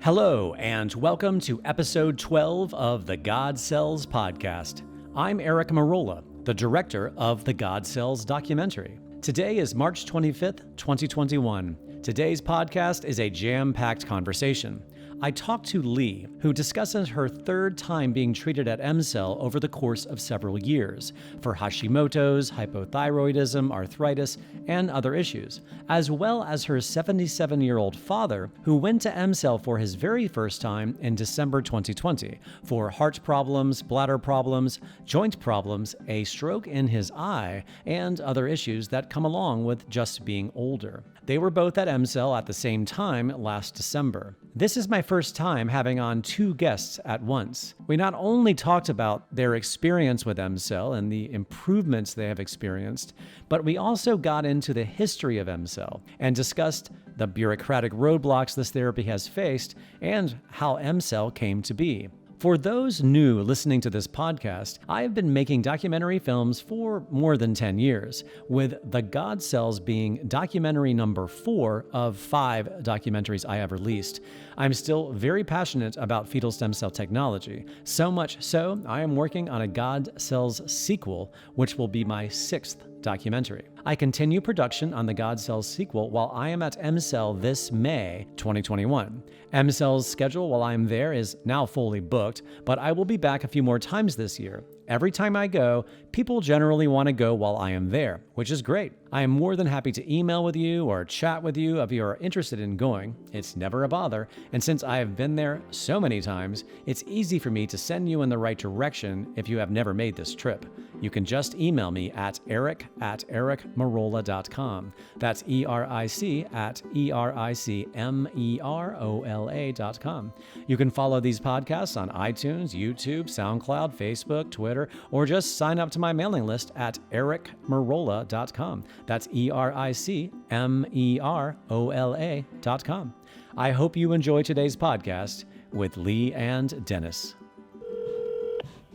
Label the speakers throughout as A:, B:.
A: Hello, and welcome to episode 12 of the God Cells podcast. I'm Eric Merola, the director of the God Cells documentary. Today is March 25th, 2021. Today's podcast is a jam-packed conversation. I talked to Lee, who discusses her third time being treated at M-Cell over the course of several years for Hashimoto's, hypothyroidism, arthritis, and other issues, as well as her 77-year-old father, who went to M-Cell for his very first time in December 2020 for heart problems, bladder problems, joint problems, a stroke in his eye, and other issues that come along with just being older. They were both at M-Cell at the same time last December. This is my first time having on two guests at once. We not only talked about their experience with M-Cell and the improvements they have experienced, but we also got into the history of M-Cell and discussed the bureaucratic roadblocks this therapy has faced and how M-Cell came to be. For those new listening to this podcast, I have been making documentary films for more than 10 years, with The God Cells being documentary number 4 of 5 documentaries I have released. I'm still very passionate about fetal stem cell technology, so much so I am working on a God Cells sequel, which will be my 6th documentary. I continue production on the God Cells sequel while I am at M-Cell this May 2021. M-Cell's schedule while I am there is now fully booked, but I will be back a few more times this year. Every time I go, people generally want to go while I am there, which is great. I am more than happy to email with you or chat with you if you are interested in going. It's never a bother, and since I have been there so many times, it's easy for me to send you in the right direction if you have never made this trip. You can just email me at eric@ericmerola.com. That's ERIC@ERICMEROLA.com. You can follow these podcasts on iTunes, YouTube, SoundCloud, Facebook, Twitter, or just sign up to my mailing list at ericmerola.com. That's ERICMEROLA.com. I hope you enjoy today's podcast with Lee and Dennis.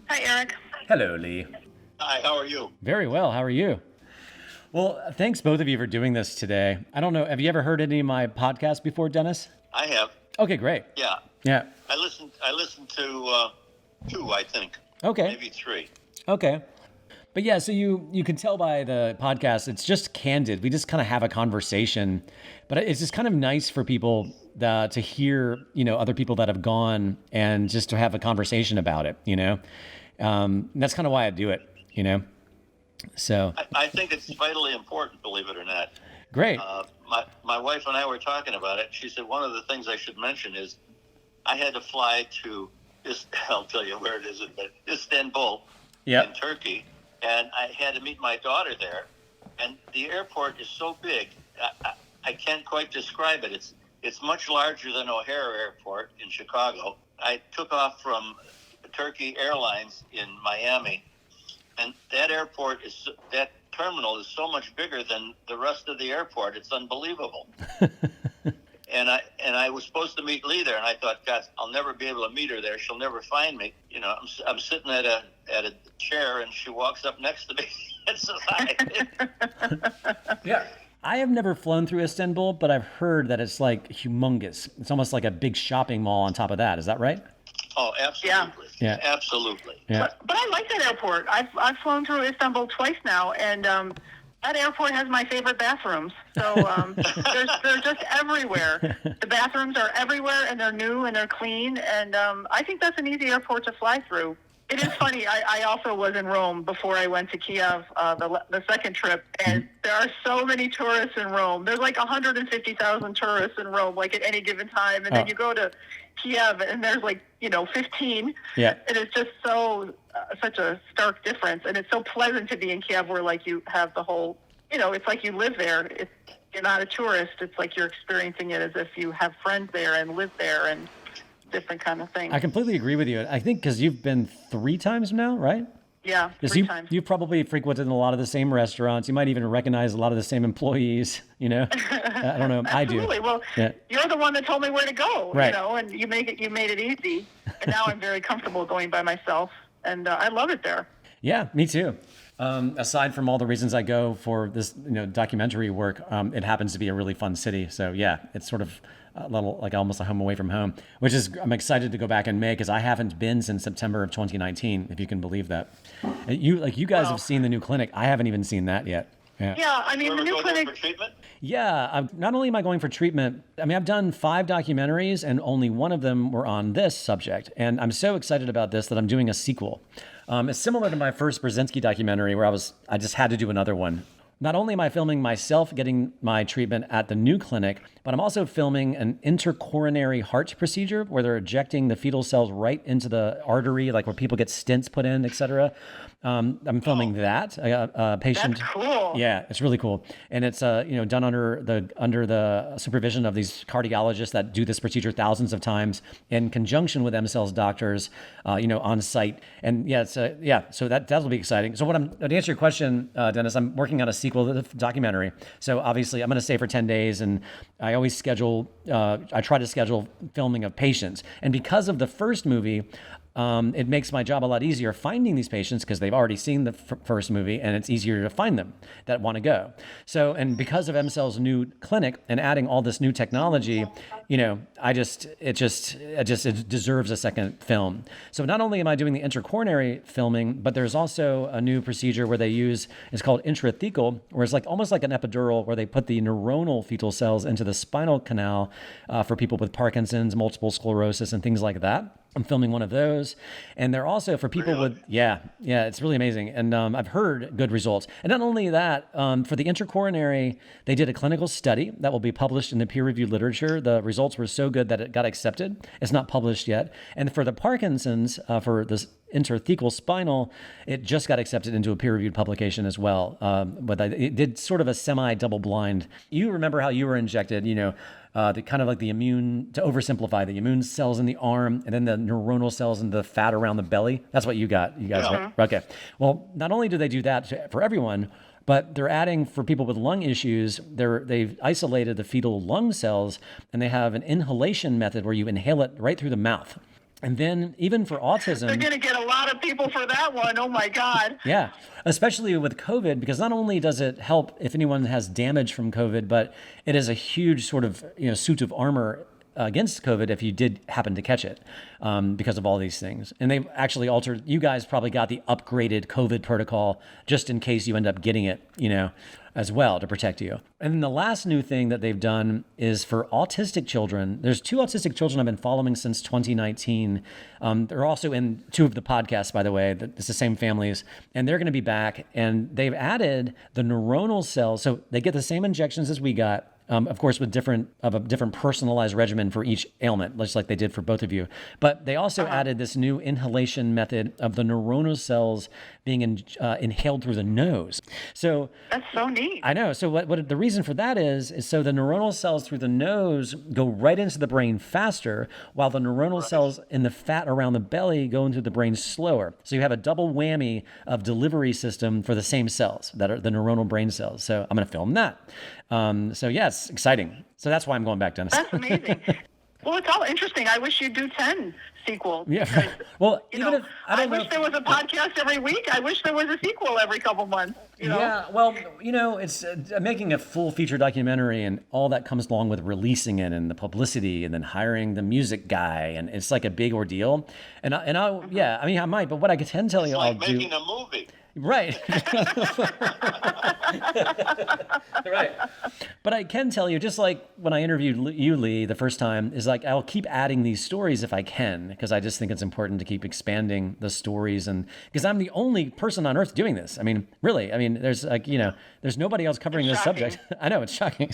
B: Hi, Eric.
A: Hello, Lee.
C: Hi, how are you?
A: Very well. How are you? Well, thanks both of you for doing this today. I don't know, have you ever heard any of my podcasts before, Dennis?
C: I have.
A: Okay, great.
C: Yeah.
A: Yeah.
C: I listened to 2, I think.
A: Okay.
C: Maybe 3.
A: Okay. But yeah, so you can tell by the podcast, it's just candid. We just kind of have a conversation, but it's just kind of nice for people to hear, other people that have gone and just to have a conversation about it, And that's kind of why I do it, So
C: I think it's vitally important, believe it or not.
A: Great.
C: My wife and I were talking about it. She said one of the things I should mention is I had to fly to, I'll tell you where it is, but Istanbul in Turkey. And I had to meet my daughter there. And the airport is so big, I can't quite describe it. It's much larger than O'Hare Airport in Chicago. I took off from Turkey Airlines in Miami, and that terminal is so much bigger than the rest of the airport. It's unbelievable. And I was supposed to meet Lee there, and I thought, God, I'll never be able to meet her there. She'll never find me. I'm sitting at a chair, and she walks up next to me and says hi.
A: Yeah. I have never flown through Istanbul, but I've heard that it's like humongous. It's almost like a big shopping mall on top of that. Is that right?
C: Oh, absolutely.
A: Yeah.
C: Absolutely.
A: Yeah.
B: But I like that airport. I've flown through Istanbul twice now, and that airport has my favorite bathrooms. So they're just everywhere. The bathrooms are everywhere, and they're new and they're clean. And I think that's an easy airport to fly through. It is funny. I also was in Rome before I went to Kiev the second trip, and there are so many tourists in Rome. There's like 150,000 tourists in Rome, like at any given time. And then you go to Kiev, and there's like 15.
A: Yeah.
B: And it's just such a stark difference. And it's so pleasant to be in Kiev, where like you have the whole, it's like you live there. You're not a tourist. It's like you're experiencing it as if you have friends there and live there and different kind of thing.
A: I completely agree with you. I think because you've been 3 times now, right?
B: Yeah,
A: Because
B: 3 times.
A: you probably frequented a lot of the same restaurants. You might even recognize a lot of the same employees, I don't know. I do.
B: Absolutely. Well,
A: Yeah.
B: you're the one that told me where to go,
A: Right.
B: and you made it easy. And now I'm very comfortable going by myself, and I love it there.
A: Yeah, me too. Aside from all the reasons I go for this, documentary work, it happens to be a really fun city. So yeah, it's sort of a little like almost a home away from home, which is I'm excited to go back in May because I haven't been since September of 2019, if you can believe that. You guys have seen the new clinic. I haven't even seen that yet.
B: Yeah, I mean, the new clinic.
C: For treatment?
A: Yeah, not only am I going for treatment, I mean, I've done 5 documentaries and only one of them were on this subject. And I'm so excited about this that I'm doing a sequel. It's similar to my first Brzezinski documentary where I just had to do another one. Not only am I filming myself getting my treatment at the new clinic, but I'm also filming an intercoronary heart procedure where they're ejecting the fetal cells right into the artery, like where people get stents put in, et cetera. I'm filming that patient.
B: That's cool.
A: Yeah, it's really cool, and it's done under the supervision of these cardiologists that do this procedure thousands of times in conjunction with MCELS doctors, on site. And so that'll be exciting. So to answer your question, Dennis, I'm working on a sequel to the documentary. So obviously, I'm going to stay for 10 days, and I always I try to schedule filming of patients, and because of the first movie. It makes my job a lot easier finding these patients because they've already seen the first movie and it's easier to find them that want to go. So, and because of MCEL's new clinic and adding all this new technology, it deserves a second film. So not only am I doing the intercoronary filming, but there's also a new procedure where it's called intrathecal, where it's like almost like an epidural where they put the neuronal fetal cells into the spinal canal for people with Parkinson's, multiple sclerosis, and things like that. I'm filming one of those. And they're also for people with, it's really amazing. And I've heard good results. And not only that, for the intercoronary, they did a clinical study that will be published in the peer-reviewed literature. The results were so good that it got accepted. It's not published yet. And for the Parkinson's, for this interthecal spinal, it just got accepted into a peer-reviewed publication as well. But it did sort of a semi-double blind. You remember how you were injected, the kind of like the immune, to oversimplify, the immune cells in the arm and then the neuronal cells in the fat around the belly. That's what you got, you guys, right? Okay. Well, not only do they do that for everyone, but they're adding for people with lung issues, they've isolated the fetal lung cells and they have an inhalation method where you inhale it right through the mouth. And then even for autism...
B: They're going to get a lot of people for that one. Oh, my God.
A: Yeah, especially with COVID, because not only does it help if anyone has damage from COVID, but it is a huge sort of suit of armor against COVID if you did happen to catch it because of all these things. And they've actually altered... You guys probably got the upgraded COVID protocol just in case you end up getting it, as well to protect you. And then the last new thing that they've done is for autistic children. There's 2 autistic children I've been following since 2019. They're also in 2 of the podcasts, by the way. It's the same families. And they're going to be back. And they've added the neuronal cells. So they get the same injections as we got. Of course, with a different personalized regimen for each ailment, just like they did for both of you. But they also added this new inhalation method of the neuronal cells being inhaled through the nose. So
B: that's so neat.
A: I know. So what the reason for that is so the neuronal cells through the nose go right into the brain faster, while the neuronal cells in the fat around the belly go into the brain slower. So you have a double whammy of delivery system for the same cells that are the neuronal brain cells. So I'm going to film that. So yes, exciting. So that's why I'm going back, Dennis.
B: That's amazing. Well, it's all interesting. I wish you'd do 10 sequels.
A: Yeah. Well,
B: I wish there was a podcast every week. I wish there was a sequel every couple months.
A: Yeah. Well, it's making a full feature documentary and all that comes along with releasing it and the publicity and then hiring the music guy. And it's like a big ordeal. I might, but what I can tell you,
C: I'll do. It's like making a movie.
A: Right. Right. But I can tell you, just like when I interviewed you, Lee, the first time, is like I'll keep adding these stories if I can, because I just think it's important to keep expanding the stories, and because I'm the only person on earth doing this. I mean, really. I mean, there's there's nobody else covering this subject. I know, it's shocking.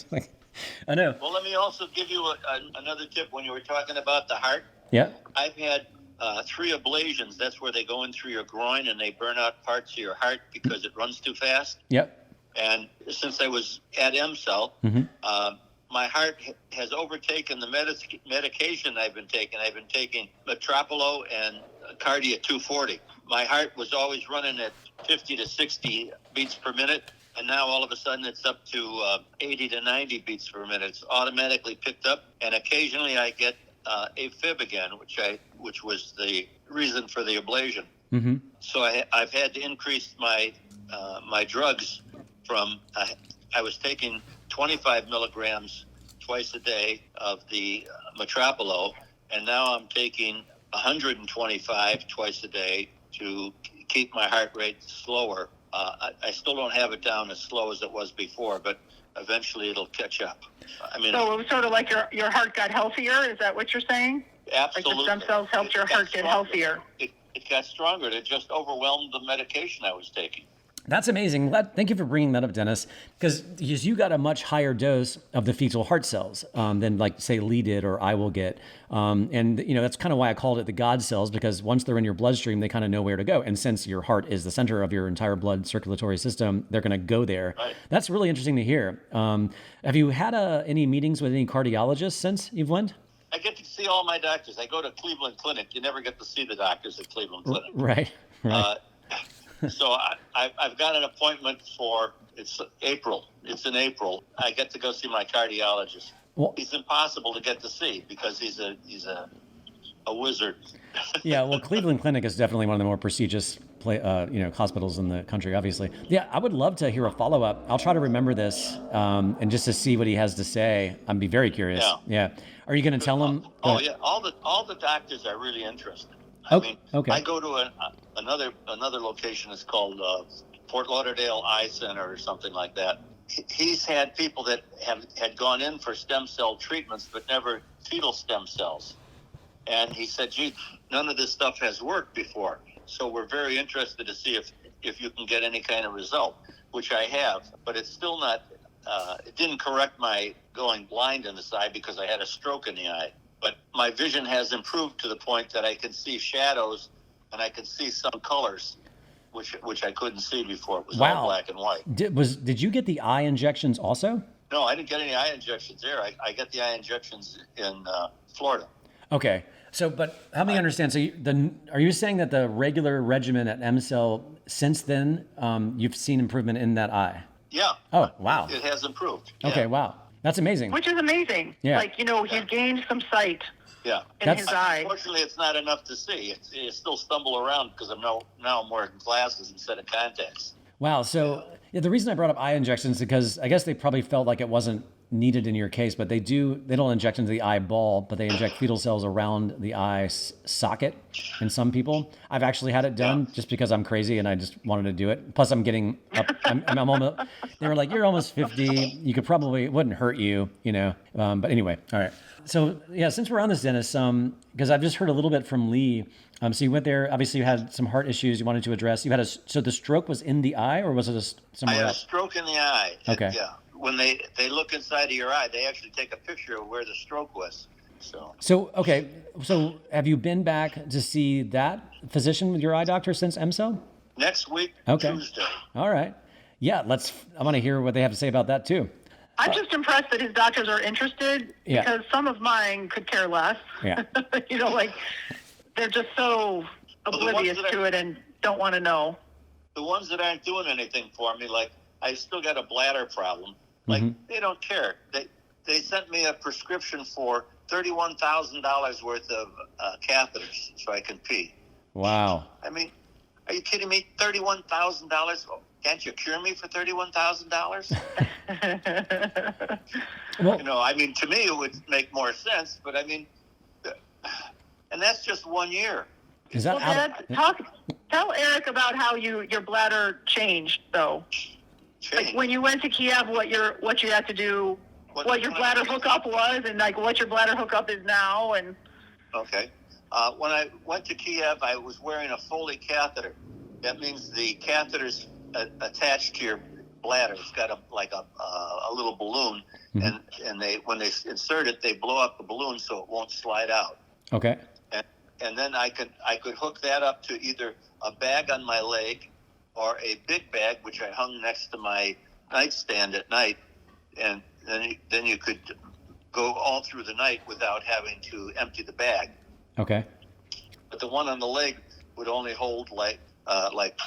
A: I know.
C: Well, let me also give you another tip when you were talking about the heart.
A: Yeah.
C: I've had 3 ablations. That's where they go in through your groin and they burn out parts of your heart because it runs too fast.
A: Yep.
C: And since I was at MCEL, my heart has overtaken the medication I've been taking. I've been taking Metropolo and Cardia 240. My heart was always running at 50 to 60 beats per minute. And now all of a sudden it's up to 80 to 90 beats per minute. It's automatically picked up. And occasionally I get AFib again, which was the reason for the ablation. Mm-hmm. So I've had to increase my drugs from I was taking 25 milligrams twice a day of the Metropolo, and now I'm taking 125 twice a day to keep my heart rate slower. I still don't have it down as slow as it was before, but eventually it'll catch up. I mean,
B: so it was sort of like your heart got healthier. Is that what you're saying?
C: Absolutely.
B: Like the stem cells helped your heart get healthier.
C: It got stronger. It just overwhelmed the medication I was taking.
A: That's amazing. Thank you for bringing that up, Dennis, because you got a much higher dose of the fetal heart cells than, like, say, Lee did or I will get. And, that's kind of why I called it the God cells, because once they're in your bloodstream, they kind of know where to go. And since your heart is the center of your entire blood circulatory system, they're going to go there.
C: Right.
A: That's really interesting to hear. Have you had any meetings with any cardiologists since you've went?
C: I get to see all my doctors. I go to Cleveland Clinic. You never get to see the doctors at Cleveland Clinic.
A: Right.
C: So I've got an appointment it's April. It's in April. I get to go see my cardiologist. Well, he's impossible to get to see because he's a wizard.
A: Yeah, well, Cleveland Clinic is definitely one of the more prestigious hospitals in the country, obviously. Yeah, I would love to hear a follow-up. I'll try to remember this and just to see what he has to say. I'd be very curious. Yeah. Are you going to tell him?
C: Yeah. All the doctors are really interested. I mean, okay. I go to another location. It's called Fort Lauderdale Eye Center or something like that. He's had people that had gone in for stem cell treatments, but never fetal stem cells. And he said, gee, none of this stuff has worked before. So we're very interested to see if you can get any kind of result, which I have. But it's still not, it didn't correct my going blind in this eye because I had a stroke in the eye. But my vision has improved to the point that I can see shadows and I can see some colors, which I couldn't see before. It was all black and white.
A: Did you get the eye injections also?
C: No, I didn't get any eye injections there. I got the eye injections in Florida.
A: Okay. So, but help me understand. So, are you saying that the regular regimen at MCell, since then, you've seen improvement in that eye?
C: Yeah.
A: Oh, wow.
C: It has improved.
A: Okay, wow. That's amazing.
B: Which is amazing. Yeah. Like, he's gained some sight in his eye.
C: Unfortunately, it's not enough to see. You still stumble around because now I'm wearing glasses instead of contacts.
A: Wow. So the reason I brought up eye injections is because I guess they probably felt like it wasn't needed in your case, but they don't inject into the eyeball, but they inject fetal cells around the eye socket in some people. I've actually had it done just because I'm crazy and I just wanted to do it. Plus I'm getting up, I'm almost, they were like, you're almost 50. You could probably, it wouldn't hurt you, but anyway. All right. So yeah, since we're on this, Dennis, because I've just heard a little bit from Lee. So you went there, obviously you had some heart issues you wanted to address. So the stroke was in the eye or was it somewhere else?
C: I had a stroke in the eye.
A: Okay.
C: Yeah. When they look inside of your eye, they actually take a picture of where the stroke was.
A: So okay. So have you been back to see that physician with your eye doctor since MCell?
C: Next week, Tuesday.
A: All right. Yeah, I want to hear what they have to say about that too.
B: I'm just impressed that his doctors are interested because some of mine could care less.
A: Yeah.
B: They're just so oblivious to it and don't want to know.
C: The ones that aren't doing anything for me, like I still got a bladder problem. Like they don't care. They sent me a prescription for $31,000 worth of catheters so I can pee.
A: Wow.
C: I mean, are you kidding me? $31,000? Can't you cure me for $31,000? Well, I mean, to me it would make more sense, but I mean, and that's just 1 year.
A: Is that
B: Dad, tell Eric about how your bladder changed, though. Like when you went to Kiev, what you had to do, what your bladder hookup was, and like what your bladder hookup is now, and.
C: Okay. When I went to Kiev, I was wearing a Foley catheter. That means the catheter's attached to your bladder. It's got a little balloon, and when they insert it, they blow up the balloon so it won't slide out.
A: Okay.
C: And then I could hook that up to either a bag on my leg or a big bag, which I hung next to my nightstand at night, and then you could go all through the night without having to empty the bag.
A: Okay.
C: But the one on the leg would only hold like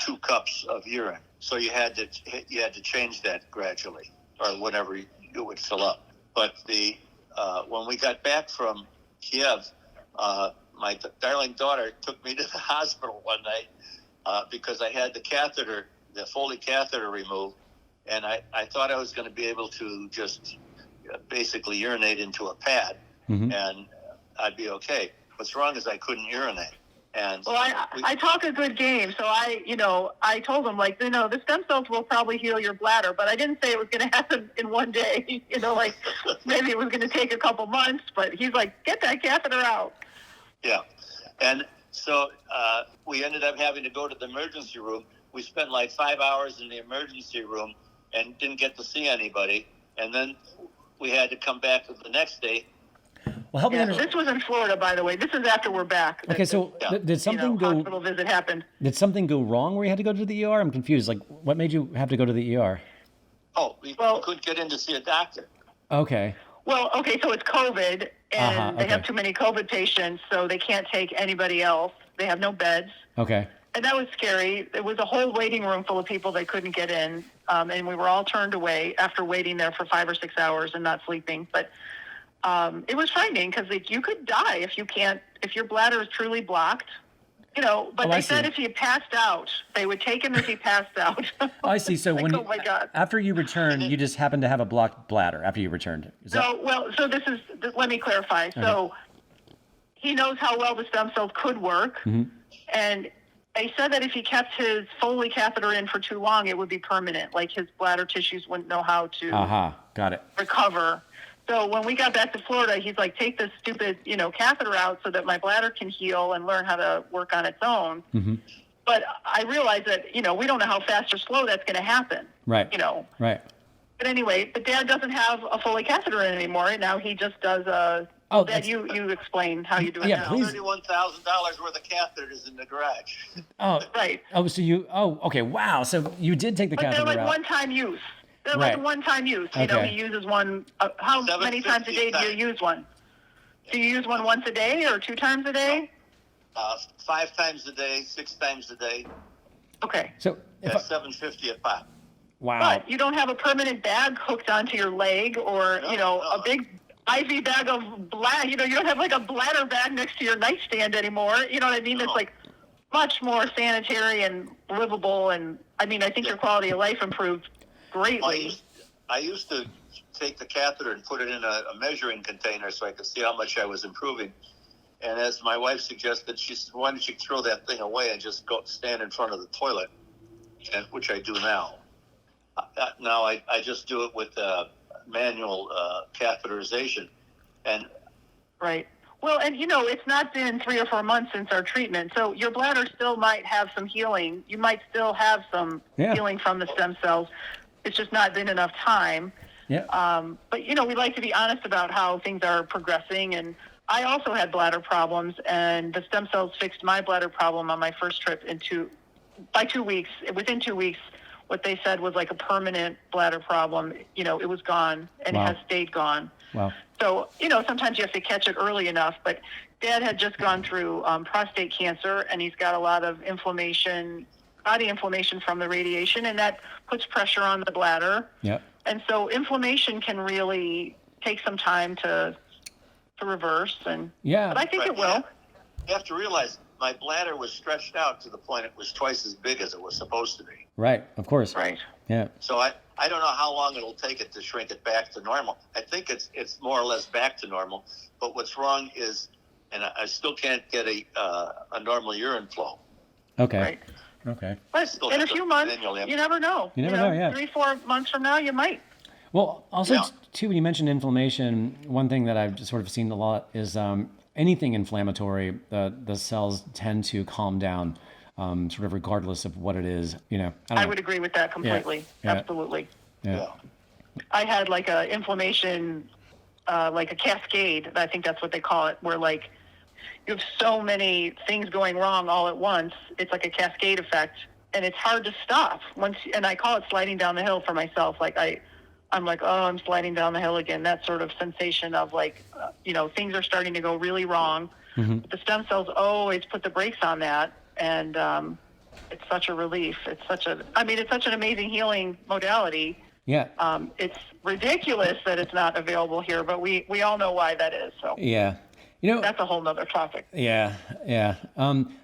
C: 2 cups of urine, so you had to change that gradually, or whenever it would fill up. But when we got back from Kiev, my darling daughter took me to the hospital one night because I had the Foley catheter removed, and I thought I was going to be able to just basically urinate into a pad, and I'd be okay. What's wrong is I couldn't urinate. And
B: well, I talk a good game, so I told him, like, the stem cells will probably heal your bladder, but I didn't say it was going to happen in one day. Like maybe it was going to take a couple months, but he's like, get that catheter out.
C: Yeah, and so we ended up having to go to the emergency room. We spent like 5 hours in the emergency room and didn't get to see anybody, and then we had to come back the next day.
A: Well, help me understand.
B: This was in Florida, by the way. This is after we're back.
A: Okay, so did something go?
B: Hospital visit happened.
A: Did something go wrong where you had to go to the ER? I'm confused. Like, what made you have to go to the ER?
C: Oh, we couldn't get in to see a doctor.
A: Okay.
B: Well, okay, so it's COVID, and they have too many COVID patients, so they can't take anybody else. They have no beds.
A: Okay.
B: And that was scary. It was a whole waiting room full of people that couldn't get in, and we were all turned away after waiting there for 5 or 6 hours and not sleeping. But it was frightening because you could die if your bladder is truly blocked. But they said if he passed out, they would take him if he passed out.
A: I see. So
B: oh my God.
A: After you returned, you just happened to have a blocked bladder after you returned.
B: So let me clarify. Okay. So he knows how well the stem cells could work, and they said that if he kept his Foley catheter in for too long, it would be permanent. Like his bladder tissues wouldn't know how to
A: got it.
B: recover. So when we got back to Florida, he's like, take this stupid, catheter out so that my bladder can heal and learn how to work on its own. But I realized that, we don't know how fast or slow that's going to happen.
A: Right. Right.
B: But anyway, but Dad doesn't have a Foley catheter in anymore. Now he just does Dad, you explain how you do it now.
A: Please.
C: $31,000 worth of catheters in the garage.
B: Oh, right.
A: Oh, so okay. Wow. So you did take the catheter out.
B: But they're like one-time use. They're like one-time use.
A: Okay.
B: He uses one. How many times a day do you use one? Do you use one once a day or 2 times a day?
C: 5 times a day, 6 times a day.
B: Okay.
A: So
C: that's $750 a pop.
A: Wow.
B: But you don't have a permanent bag hooked onto your leg or, a big IV bag of bladder. You don't have like a bladder bag next to your nightstand anymore. You know what I mean? It's like much more sanitary and livable. And I think your quality of life improved greatly.
C: I used to take the catheter and put it in a measuring container so I could see how much I was improving. And as my wife suggested, she said, why don't you throw that thing away and just go stand in front of the toilet, which I do now. Now I just do it with manual catheterization.
B: Right. Well, and it's not been 3 or 4 months since our treatment, so your bladder still might have some healing. You might still have some healing from the stem cells. It's just not been enough time.
A: Yeah.
B: But we like to be honest about how things are progressing. And I also had bladder problems, and the stem cells fixed my bladder problem on my first trip by 2 weeks. Within 2 weeks, what they said was like a permanent bladder problem. It was gone, and it has stayed gone.
A: Wow.
B: So, sometimes you have to catch it early enough. But Dad had just gone through prostate cancer, and he's got a lot of body inflammation from the radiation, and that puts pressure on the bladder.
A: Yep.
B: And so inflammation can really take some time to reverse. But I think it will.
C: You have to realize my bladder was stretched out to the point it was twice as big as it was supposed to be.
A: Right. Of course.
B: Right.
A: Yeah.
C: So I don't know how long it'll take it to shrink it back to normal. I think it's more or less back to normal. But what's wrong is, and I still can't get a normal urine flow.
A: Okay.
B: Right.
A: Okay.
B: But in a few months, you never know.
A: You never know, yeah.
B: 3-4 months from now, you might.
A: Well, also, too, when you mentioned inflammation, one thing that I've just sort of seen a lot is anything inflammatory, the cells tend to calm down, sort of regardless of what it is. I
B: would agree with that completely.
A: Yeah.
B: Absolutely.
A: Yeah.
B: I had like a inflammation, like a cascade. I think that's what they call it, where like you have so many things going wrong all at once. It's like a cascade effect, and it's hard to stop. And I call it sliding down the hill for myself. Like I'm like, oh, I'm sliding down the hill again. That sort of sensation of like, things are starting to go really wrong. But the stem cells always put the brakes on that, and it's such a relief. It's such an amazing healing modality.
A: Yeah.
B: It's ridiculous that it's not available here, but we all know why that is. So
A: yeah.
B: That's a whole nother topic.
A: Yeah.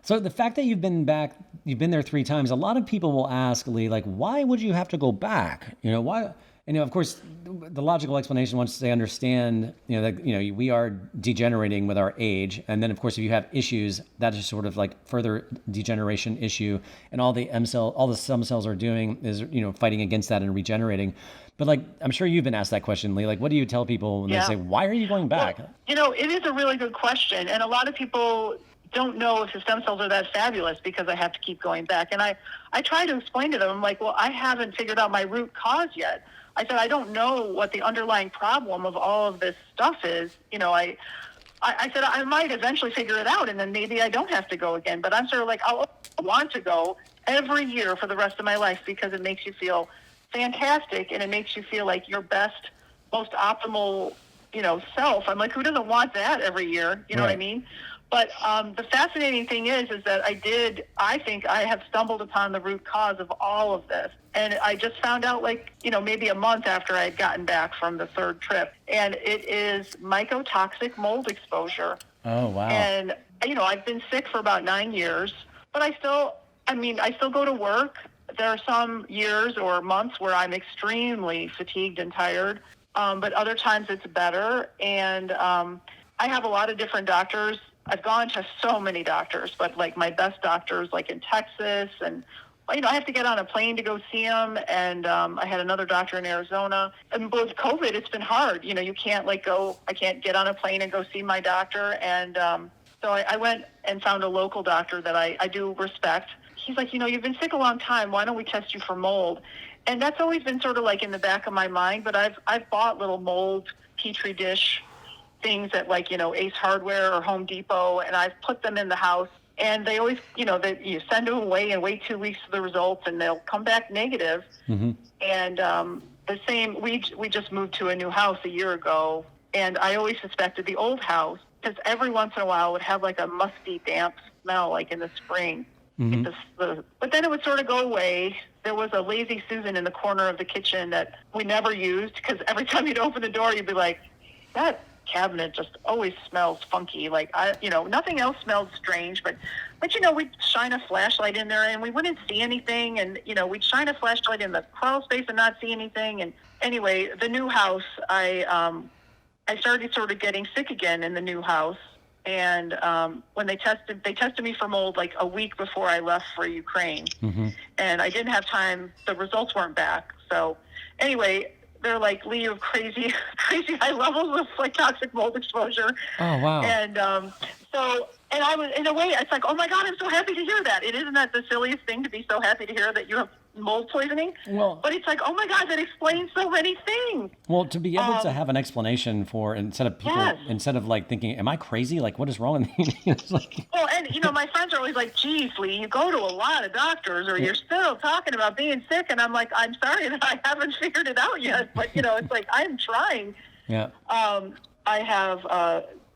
A: So the fact that you've been there 3 times, a lot of people will ask, Lee, like, why would you have to go back? Why? And of course, the logical explanation, once they understand, that we are degenerating with our age, and then of course, if you have issues, that is sort of like further degeneration issue, and all the stem cells are doing is fighting against that and regenerating. But like, I'm sure you've been asked that question, Lee. Like, what do you tell people when they say, "Why are you going back?"
B: Well, it is a really good question, and a lot of people don't know if the stem cells are that fabulous because I have to keep going back. And I try to explain to them, I'm like, well, I haven't figured out my root cause yet. I said, I don't know what the underlying problem of all of this stuff is. I said, I might eventually figure it out, and then maybe I don't have to go again. But I'm sort of like, I want to go every year for the rest of my life because it makes you feel fantastic, and it makes you feel like your best, most optimal, self. I'm like, who doesn't want that every year? You know what I mean? But the fascinating thing is that I think I have stumbled upon the root cause of all of this. And I just found out maybe a month after I had gotten back from the third trip. And it is mycotoxic mold exposure.
A: Oh, wow.
B: And, I've been sick for about 9 years, but I still go to work. There are some years or months where I'm extremely fatigued and tired, but other times it's better. And I have a lot of different doctors. I've gone to so many doctors, but like my best doctors, like in Texas, and I have to get on a plane to go see them. And I had another doctor in Arizona. And with COVID, it's been hard. You can't I can't get on a plane and go see my doctor. And so I went and found a local doctor that I do respect. He's like, you've been sick a long time. Why don't we test you for mold? And that's always been sort of like in the back of my mind. But I've bought little mold Petri dish things at Ace Hardware or Home Depot, and I've put them in the house, and they always, you send them away and wait 2 weeks for the results, and they'll come back negative. Mm-hmm. And the same, we just moved to a new house a year ago, and I always suspected the old house, because every once in a while it would have like a musty, damp smell, like in the spring. Mm-hmm. But then it would sort of go away. There was a Lazy Susan in the corner of the kitchen that we never used, because every time you'd open the door, you'd be like, that cabinet just always smells funky. Nothing else smells strange, but we'd shine a flashlight in there and we wouldn't see anything. And, we'd shine a flashlight in the crawl space and not see anything. And anyway, the new house, I started sort of getting sick again in the new house. And when they tested me for mold like a week before I left for Ukraine. Mm-hmm. And I didn't have time. The results weren't back. So anyway, they're like, Lee, you have crazy high levels of toxic mold exposure. Oh, wow. And and I was, in a way, it's like, oh my God, I'm so happy to hear that. It isn't that the silliest thing to be so happy to hear that you have mold poisoning? Well, but it's like, oh my God, that explains so many things.
A: Well, to be able to have an explanation for, instead of thinking, am I crazy? Like, what is wrong with me?
B: Well, and my friends are always like, geez, Lee, you go to a lot of doctors, or you're still talking about being sick. And I'm like, I'm sorry that I haven't figured it out yet. But, it's like, I'm trying. Yeah. I have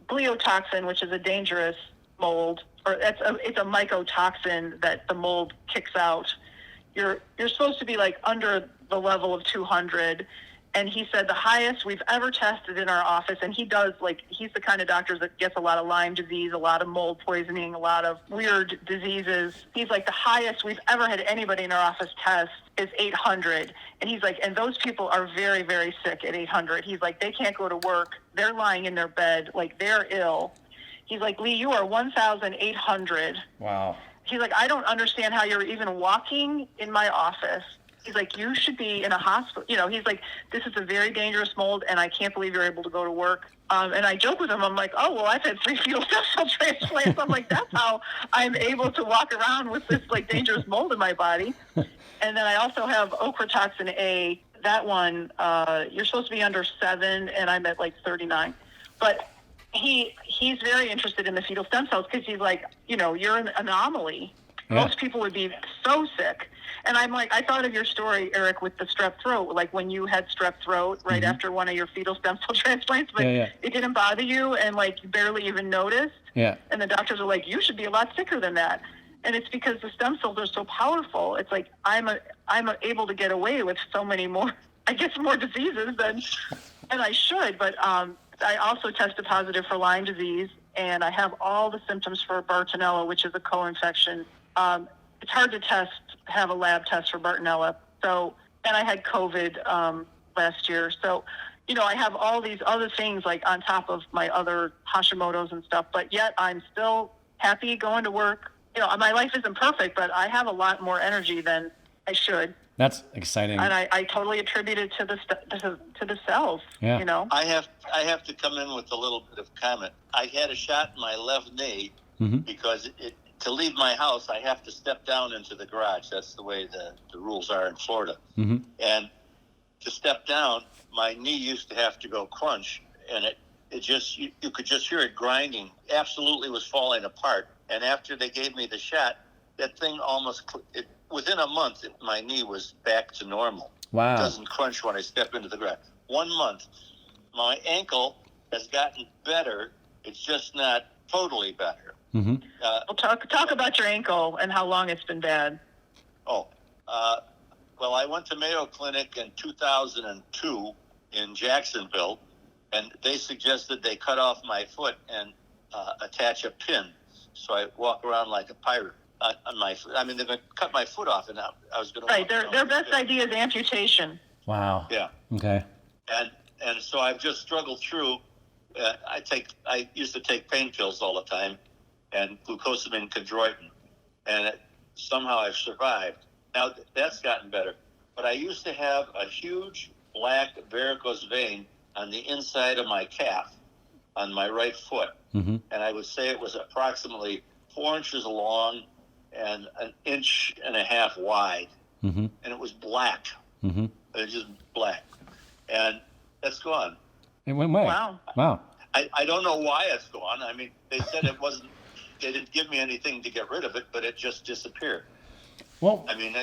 B: gliotoxin, which is a dangerous mold, or it's a mycotoxin that the mold kicks out. You're supposed to be like under the level of 200, and he said the highest we've ever tested in our office, and he's the kind of doctor that gets a lot of Lyme disease, a lot of mold poisoning, a lot of weird diseases. He's like, the highest we've ever had anybody in our office test is 800, and he's like, and those people are very, very sick at 800. He's like, they can't go to work, they're lying in their bed, like they're ill. He's like, Lee, you are 1,800. Wow. He's like, I don't understand how you're even walking in my office. He's like, you should be in a hospital. He's like, this is a very dangerous mold, and I can't believe you're able to go to work. And I joke with him. I'm like, oh, well, I've had 3 fetal stem cell transplants. I'm like, that's how I'm able to walk around with this dangerous mold in my body. And then I also have ochratoxin A. That one, you're supposed to be under 7, and I'm at 39. But he's very interested in the fetal stem cells, because he's like, you're an anomaly. Yeah. Most people would be so sick. And I'm like, I thought of your story, Eric, with the strep throat, like when you had strep throat right mm-hmm. after one of your fetal stem cell transplants, but it didn't bother you, and you barely even noticed. Yeah. And the doctors are like, you should be a lot sicker than that. And it's because the stem cells are so powerful. It's like, I'm able to get away with so many more, more diseases than I should. But I also tested positive for Lyme disease, and I have all the symptoms for Bartonella, which is a co-infection. It's hard to have a lab test for Bartonella. So, and I had COVID last year. So, I have all these other things like on top of my other Hashimoto's and stuff, but yet I'm still happy going to work. My life isn't perfect, but I have a lot more energy than I should.
A: That's exciting.
B: And I totally attribute it to the cells.
A: Yeah.
C: I have to come in with a little bit of comment. I had a shot in my left knee because to leave my house, I have to step down into the garage. That's the way the rules are in Florida. And to step down, my knee used to have to go crunch, and it just you could just hear it grinding. Absolutely was falling apart. And after they gave me the shot, that thing within a month, my knee was back to normal.
A: Wow.
C: It doesn't crunch when I step into the ground. 1 month, my ankle has gotten better. It's just not totally better.
B: Well, talk about your ankle and how long it's been bad.
C: Well, I went to Mayo Clinic in 2002 in Jacksonville, and they suggested they cut off my foot and attach a pin, so I walk around like a pirate on my foot. I mean, they're going to cut my foot off, and I was going to.
B: Right, their best idea is amputation.
A: Wow.
C: Yeah.
A: Okay.
C: And so I've just struggled through. I used to take pain pills all the time, and glucosamine chondroitin, and somehow I've survived. Now that's gotten better, but I used to have a huge black varicose vein on the inside of my calf, on my right foot, and I would say it was approximately 4 inches long and 1.5 inches wide, and it was black. It was just black, and that's gone.
A: It went away. Wow.
C: I don't know why it's gone. I mean, they said it wasn't. They didn't give me anything to get rid of it, but it just disappeared.
A: Well,
C: I mean,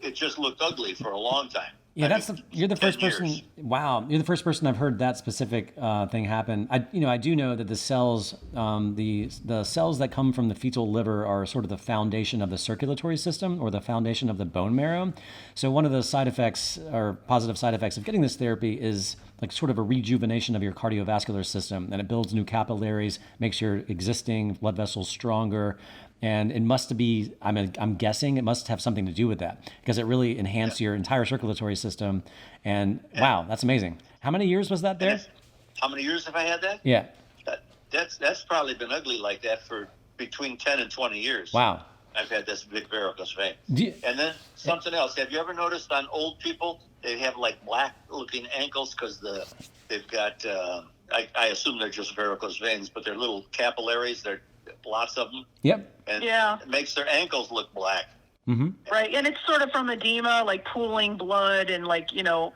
C: it just looked ugly for a long time.
A: Yeah, you're the first person.
C: Years.
A: Wow, you're the first person I've heard that specific thing happen. I do know that the cells, the cells that come from the fetal liver are sort of the foundation of the circulatory system or the foundation of the bone marrow. So one of the side effects or positive side effects of getting this therapy is like sort of a rejuvenation of your cardiovascular system, and it builds new capillaries, makes your existing blood vessels stronger. And it must be, I'm guessing it must have something to do with that because it really enhanced your entire circulatory system. And wow, that's amazing. How many years was that there?
C: How many years have I had that?
A: Yeah.
C: That's probably been ugly like that for between 10 and 20 years.
A: Wow.
C: I've had this big varicose vein.
A: And
C: then something else. Have you ever noticed on old people, they have like black looking ankles because they've got, I assume they're just varicose veins, but they're little capillaries. They're lots of them.
A: Yep.
C: And it makes their ankles look black.
B: Right, and it's sort of from edema, like pooling blood and like,
C: Yeah.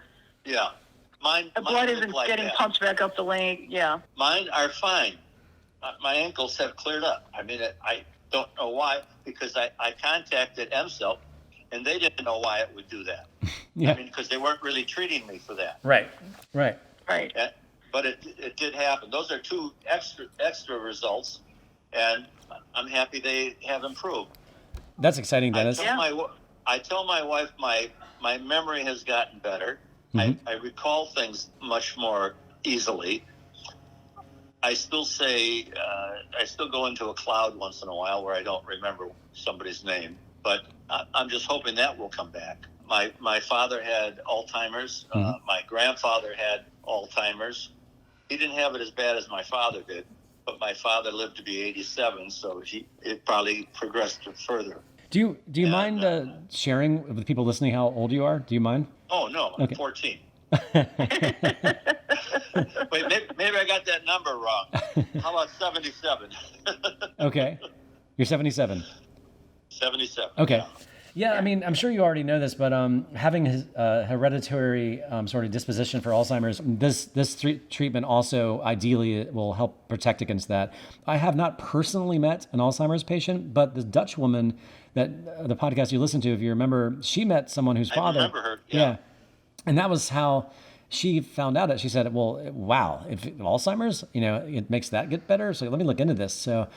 B: The blood isn't like getting pumped back up the leg. Yeah.
C: Mine are fine. My ankles have cleared up. I mean, I don't know why, because I contacted MCELP, and they didn't know why it would do that. I mean, because they weren't really treating me for that.
A: Right.
C: But it did happen. Those are two extra results, and I'm happy they have improved.
A: That's exciting, Dennis.
C: I tell my wife my memory has gotten better. I recall things much more easily. I still say, I still go into a cloud once in a while where I don't remember somebody's name, but I'm just hoping that will come back. My father had Alzheimer's. My grandfather had Alzheimer's. He didn't have it as bad as my father did, but my father lived to be 87, so it probably progressed further.
A: Do you mind sharing with people listening how old you are? Do you mind?
C: Oh, no, I'm 14. Wait, maybe I got that number wrong. How about 77?
A: Okay. You're 77.
C: 77.
A: Okay. Yeah, I mean, I'm sure you already know this, but having hereditary sort of disposition for Alzheimer's, this treatment also ideally will help protect against that. I have not personally met an Alzheimer's patient, but the Dutch woman that the podcast you listened to, if you remember, she met someone whose father.
C: I remember her. Yeah.
A: And that was how she found out it. She said, "Well, wow, if Alzheimer's, it makes that get better. So let me look into this." So.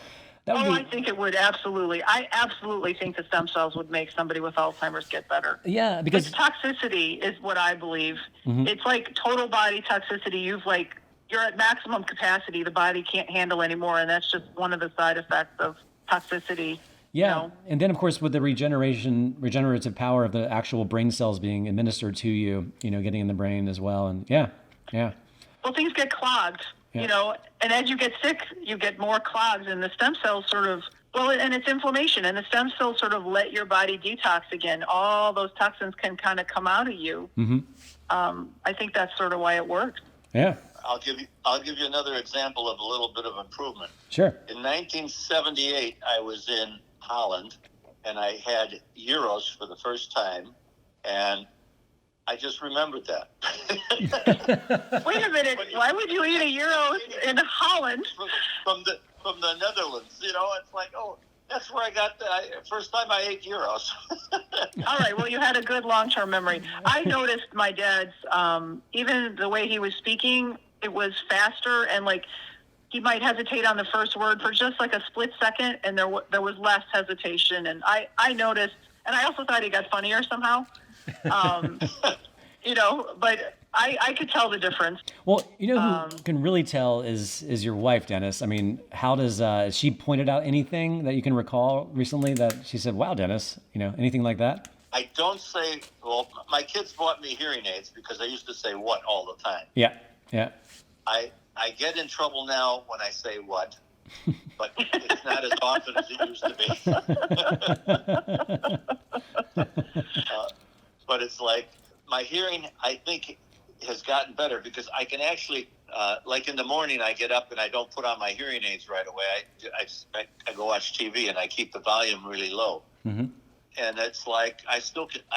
B: I think it would, absolutely. I absolutely think the stem cells would make somebody with Alzheimer's get better.
A: Yeah, because
B: toxicity is what I believe. It's like total body toxicity. You're at maximum capacity. The body can't handle anymore, and that's just one of the side effects of toxicity.
A: Yeah.
B: You know?
A: And then, of course, with the regenerative power of the actual brain cells being administered to you, getting in the brain as well. And yeah.
B: Well, things get clogged, and as you get sick, you get more clogs, and the stem cells and it's inflammation, and the stem cells sort of let your body detox again. All those toxins can kind of come out of you.
A: Mm-hmm.
B: I think that's sort of why it works.
A: Yeah.
C: I'll give you another example of a little bit of improvement.
A: Sure.
C: In 1978, I was in Holland, and I had gyros for the first time, and I just remembered that.
B: Wait a minute. Why would you eat a gyro in Holland?
C: From the Netherlands, it's like, oh, that's where I got the first time I ate gyros.
B: All right. Well, you had a good long-term memory. I noticed my dad's, even the way he was speaking, it was faster, and like he might hesitate on the first word for just like a split second, and there was less hesitation. And I noticed, and I also thought he got funnier somehow. But I could tell the difference.
A: Well, who can really tell is your wife, Dennis. I mean, how does she pointed out anything that you can recall recently that she said, wow, Dennis, anything like that?
C: I don't say, well, my kids bought me hearing aids because I used to say what all the time.
A: Yeah.
C: I get in trouble now when I say what, but it's not as often as it used to be. But it's like my hearing, I think, has gotten better because I can actually, like in the morning, I get up and I don't put on my hearing aids right away. I go watch TV and I keep the volume really low.
A: Mm-hmm.
C: And it's like I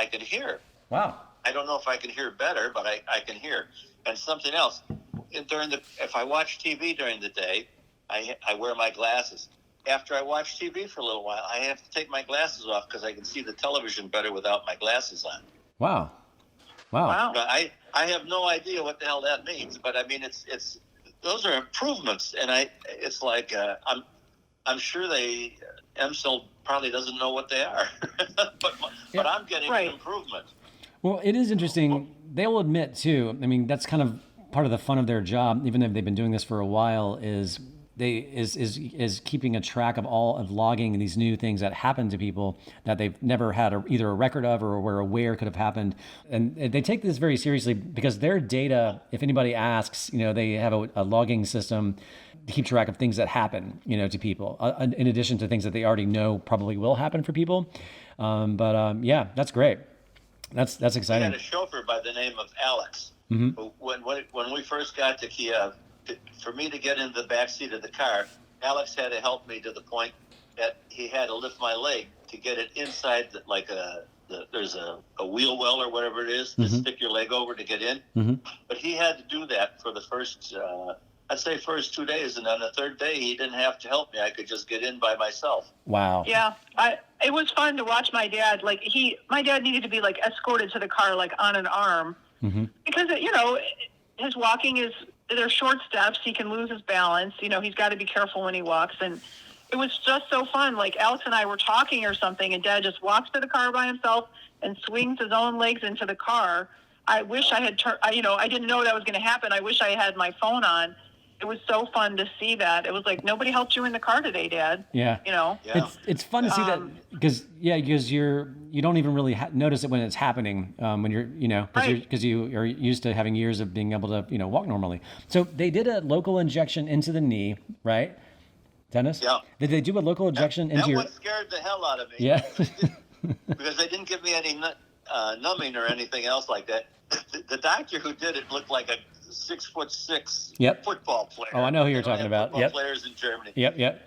C: can hear.
A: Wow.
C: I don't know if I can hear better, but I can hear. And something else, if I watch TV during the day, I wear my glasses. After I watch TV for a little while, I have to take my glasses off because I can see the television better without my glasses on.
A: Wow.
C: I have no idea what the hell that means, but I mean, it's those are improvements, and it's like I'm sure EMSL probably doesn't know what they are, but I'm getting an improvement.
A: Well, it is interesting. They'll admit too. I mean, that's kind of part of the fun of their job, even if they've been doing this for a while. Is keeping a track of logging these new things that happen to people that they've never had either a record of or were aware could have happened. And they take this very seriously because their data, if anybody asks, they have a logging system to keep track of things that happen, to people, in addition to things that they already know probably will happen for people. Yeah, that's great. That's exciting.
C: I had a chauffeur by the name of Alex.
A: Mm-hmm.
C: When we first got to Kiev, for me to get into the back seat of the car, Alex had to help me to the point that he had to lift my leg to get it inside, there's a wheel well or whatever it is to
A: mm-hmm.
C: stick your leg over to get in.
A: Mm-hmm.
C: But he had to do that for the first 2 days, and on the third day he didn't have to help me. I could just get in by myself.
A: Wow.
B: Yeah, it was fun to watch my dad. Like my dad needed to be like escorted to the car like on an arm
A: mm-hmm.
B: because his walking is. They're short steps. He can lose his balance. He's got to be careful when he walks. And it was just so fun. Like Alex and I were talking or something, and Dad just walks to the car by himself and swings his own legs into the car. I wish I had I didn't know that was going to happen. I wish I had my phone on. It was so fun to see that. It was like, nobody helped you in the car today, Dad.
A: Yeah.
C: Yeah.
A: It's fun to see that because you don't even really notice it when it's happening when you're, because you are used to having years of being able to, walk normally. So they did a local injection into the knee, right, Dennis?
C: Yeah.
A: Did they do a local injection into your...
C: That one scared the hell out of me.
A: Yeah.
C: Because they didn't give me any numbing or anything else like that. The doctor who did it looked like a 6'6"
A: Yep.
C: football player.
A: Oh, I know who you're talking about.
C: Yep. Players in Germany.
A: Yep.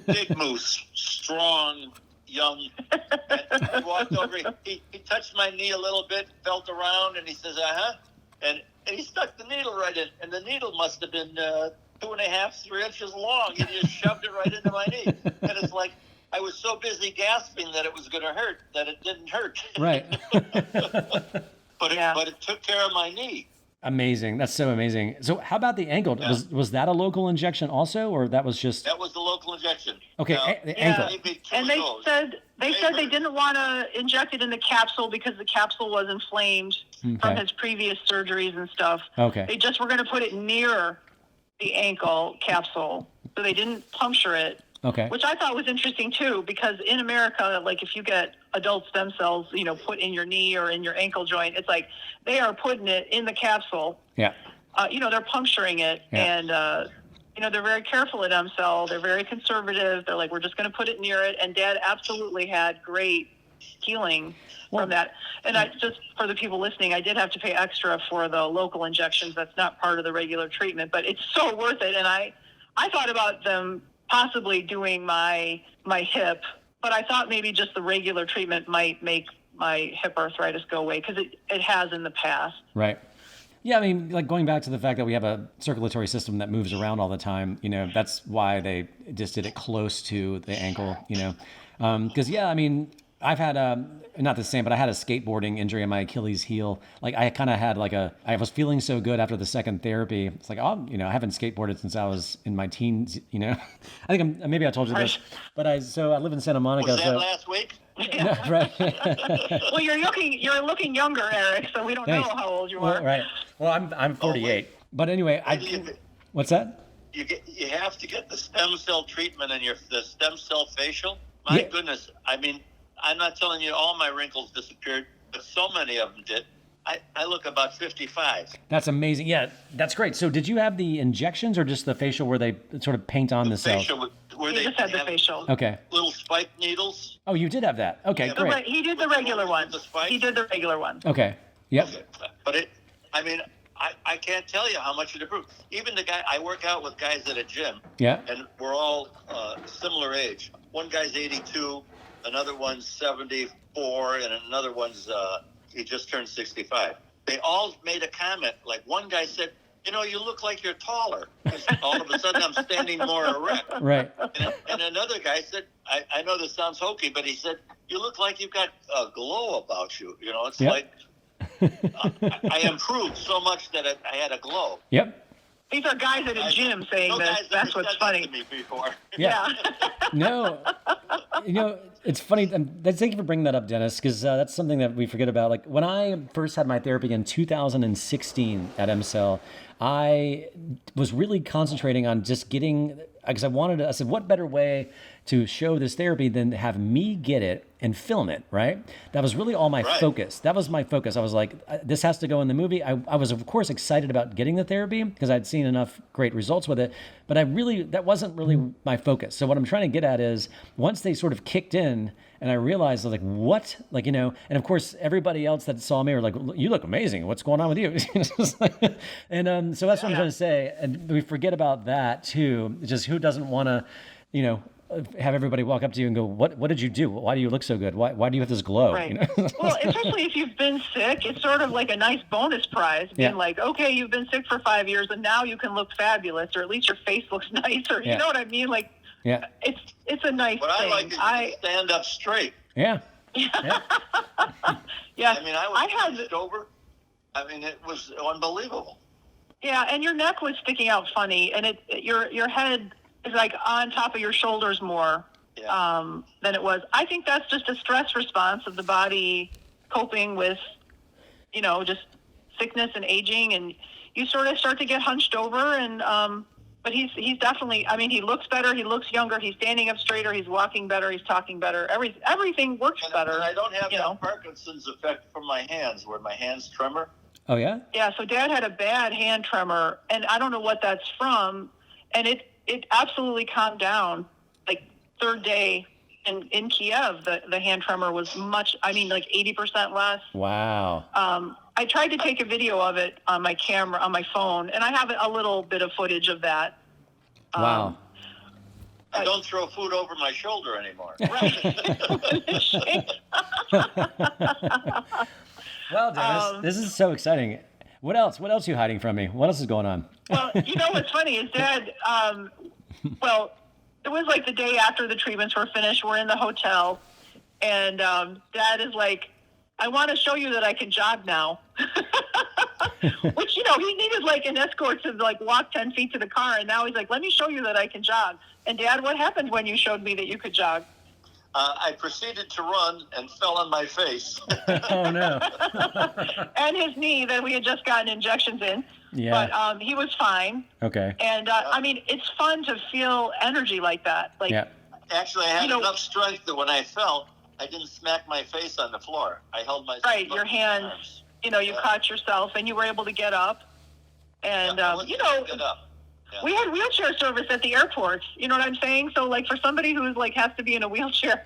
C: Big moose, strong, young. And he walked over. He touched my knee a little bit, felt around, and he says, and he stuck the needle right in, and the needle must have been 2.5, 3 inches long. He just shoved it right into my knee, and it's like I was so busy gasping that it was going to hurt that it didn't hurt.
A: Right.
C: But it took care of my knee.
A: Amazing. That's so amazing. So how about the ankle? Yeah. Was that a local injection also, or that was just...
C: That was the local injection.
A: Okay, the ankle.
B: And they said they didn't want to inject it in the capsule because the capsule was inflamed from his previous surgeries and stuff.
A: Okay.
B: They just were going to put it near the ankle capsule, so they didn't puncture it.
A: Okay.
B: Which I thought was interesting too, because in America, like if you get adult stem cells, put in your knee or in your ankle joint, it's like they are putting it in the capsule.
A: Yeah.
B: They're puncturing it, and they're very careful at MCell. They're very conservative. They're like, we're just going to put it near it. And Dad absolutely had great healing from that. And I just, for the people listening, I did have to pay extra for the local injections. That's not part of the regular treatment, but it's so worth it. And I thought about them possibly doing my hip, but I thought maybe just the regular treatment might make my hip arthritis go away, because it has in the past.
A: Right. Yeah, I mean, like going back to the fact that we have a circulatory system that moves around all the time, that's why they just did it close to the ankle, because, I mean, I've had not the same, but I had a skateboarding injury on my Achilles heel. Like I kind of had I was feeling so good after the second therapy. It's like, I haven't skateboarded since I was in my teens, I think maybe I told you this, but I live in Santa Monica.
C: Was that last week?
A: Yeah. No, right.
B: Well, you're looking younger, Eric, so we don't know how old you are.
A: Right. Well, I'm 48. But anyway, what's that?
C: You have to get the stem cell treatment and the stem cell facial. My goodness. I mean, I'm not telling you all my wrinkles disappeared, but so many of them did. I look about 55.
A: That's amazing. Yeah, that's great. So did you have the injections or just the facial where they sort of paint on the cells?
B: He just had the facial.
A: Okay.
C: Little spike needles.
A: Oh, you did have that. Okay, great.
B: He did the regular one. He did the regular one.
A: Okay. Yep.
C: Okay. But I can't tell you how much it improved. Even the guy, I work out with guys at a gym.
A: Yeah.
C: And we're all similar age. One guy's 82, another one's 74, and another one's he just turned 65. They all made a comment. Like one guy said, you look like you're taller. All of a sudden I'm standing more erect.
A: Right.
C: And another guy said, I know this sounds hokey, but he said, you look like you've got a glow about you. It's like I improved so much that I had a glow.
A: Yep.
B: These are guys at a gym saying this. That's what's funny.
C: To me before.
A: Yeah. No. It's funny. Thank you for bringing that up, Dennis, because that's something that we forget about. Like when I first had my therapy in 2016 at MCell, I was really concentrating on just getting, because I said, what better way to show this therapy than to have me get it and film it, right? That was really all my focus. That was my focus. I was like, this has to go in the movie. I was, of course, excited about getting the therapy because I'd seen enough great results with it, but that wasn't really my focus. So what I'm trying to get at is once they sort of kicked in and I realized, I was like, what? And of course, everybody else that saw me were like, you look amazing. What's going on with you? And so that's what I'm trying to say. And we forget about that too. It's just who doesn't want to, have everybody walk up to you and go, what did you do? Why do you look so good? Why do you have this glow?
B: Right. Well, especially if you've been sick, it's sort of like a nice bonus prize. Being like, okay, you've been sick for 5 years and now you can look fabulous, or at least your face looks nicer. You know what I mean? Like, it's a nice thing.
C: What I like is you stand up straight.
A: Yeah.
B: Yeah.
C: I mean, I was over. I mean, it was unbelievable.
B: Yeah, and your neck was sticking out funny, and your head is like on top of your shoulders more than it was. I think that's just a stress response of the body coping with, just sickness and aging, and you sort of start to get hunched over. And but he's definitely. I mean, he looks better. He looks younger. He's standing up straighter. He's walking better. He's talking better. Everything works better.
C: And I don't have that Parkinson's effect from my hands, where my hands tremor.
A: Oh yeah.
B: Yeah. So Dad had a bad hand tremor, and I don't know what that's from, and it absolutely calmed down. Like third day in Kiev, the hand tremor was like 80% less.
A: Wow.
B: I tried to take a video of it on my camera, on my phone, and I have a little bit of footage of that.
A: Wow.
C: I don't throw food over my shoulder anymore.
B: Right.
A: Well, Dennis, this is so exciting. What else? What else are you hiding from me? What else is going on?
B: Well, what's funny is Dad, it was like the day after the treatments were finished. We're in the hotel, and Dad is like, I want to show you that I can jog now. Which, he needed like an escort to like walk 10 feet to the car, and now he's like, let me show you that I can jog. And Dad, what happened when you showed me that you could jog?
C: I proceeded to run and fell on my face.
A: Oh, no.
B: And his knee that we had just gotten injections in.
A: Yeah.
B: But he was fine.
A: Okay.
B: And I mean, it's fun to feel energy like that. Like,
A: yeah.
C: Actually, I had enough strength that when I fell, I didn't smack my face on the floor. I held myself
B: right,
C: up
B: your
C: with
B: hands.
C: my arms.
B: You caught yourself, and you were able to get up. And
C: I wasn't able to get up. Yeah.
B: We had wheelchair service at the airport. You know what I'm saying? So, like, for somebody who's like has to be in a wheelchair,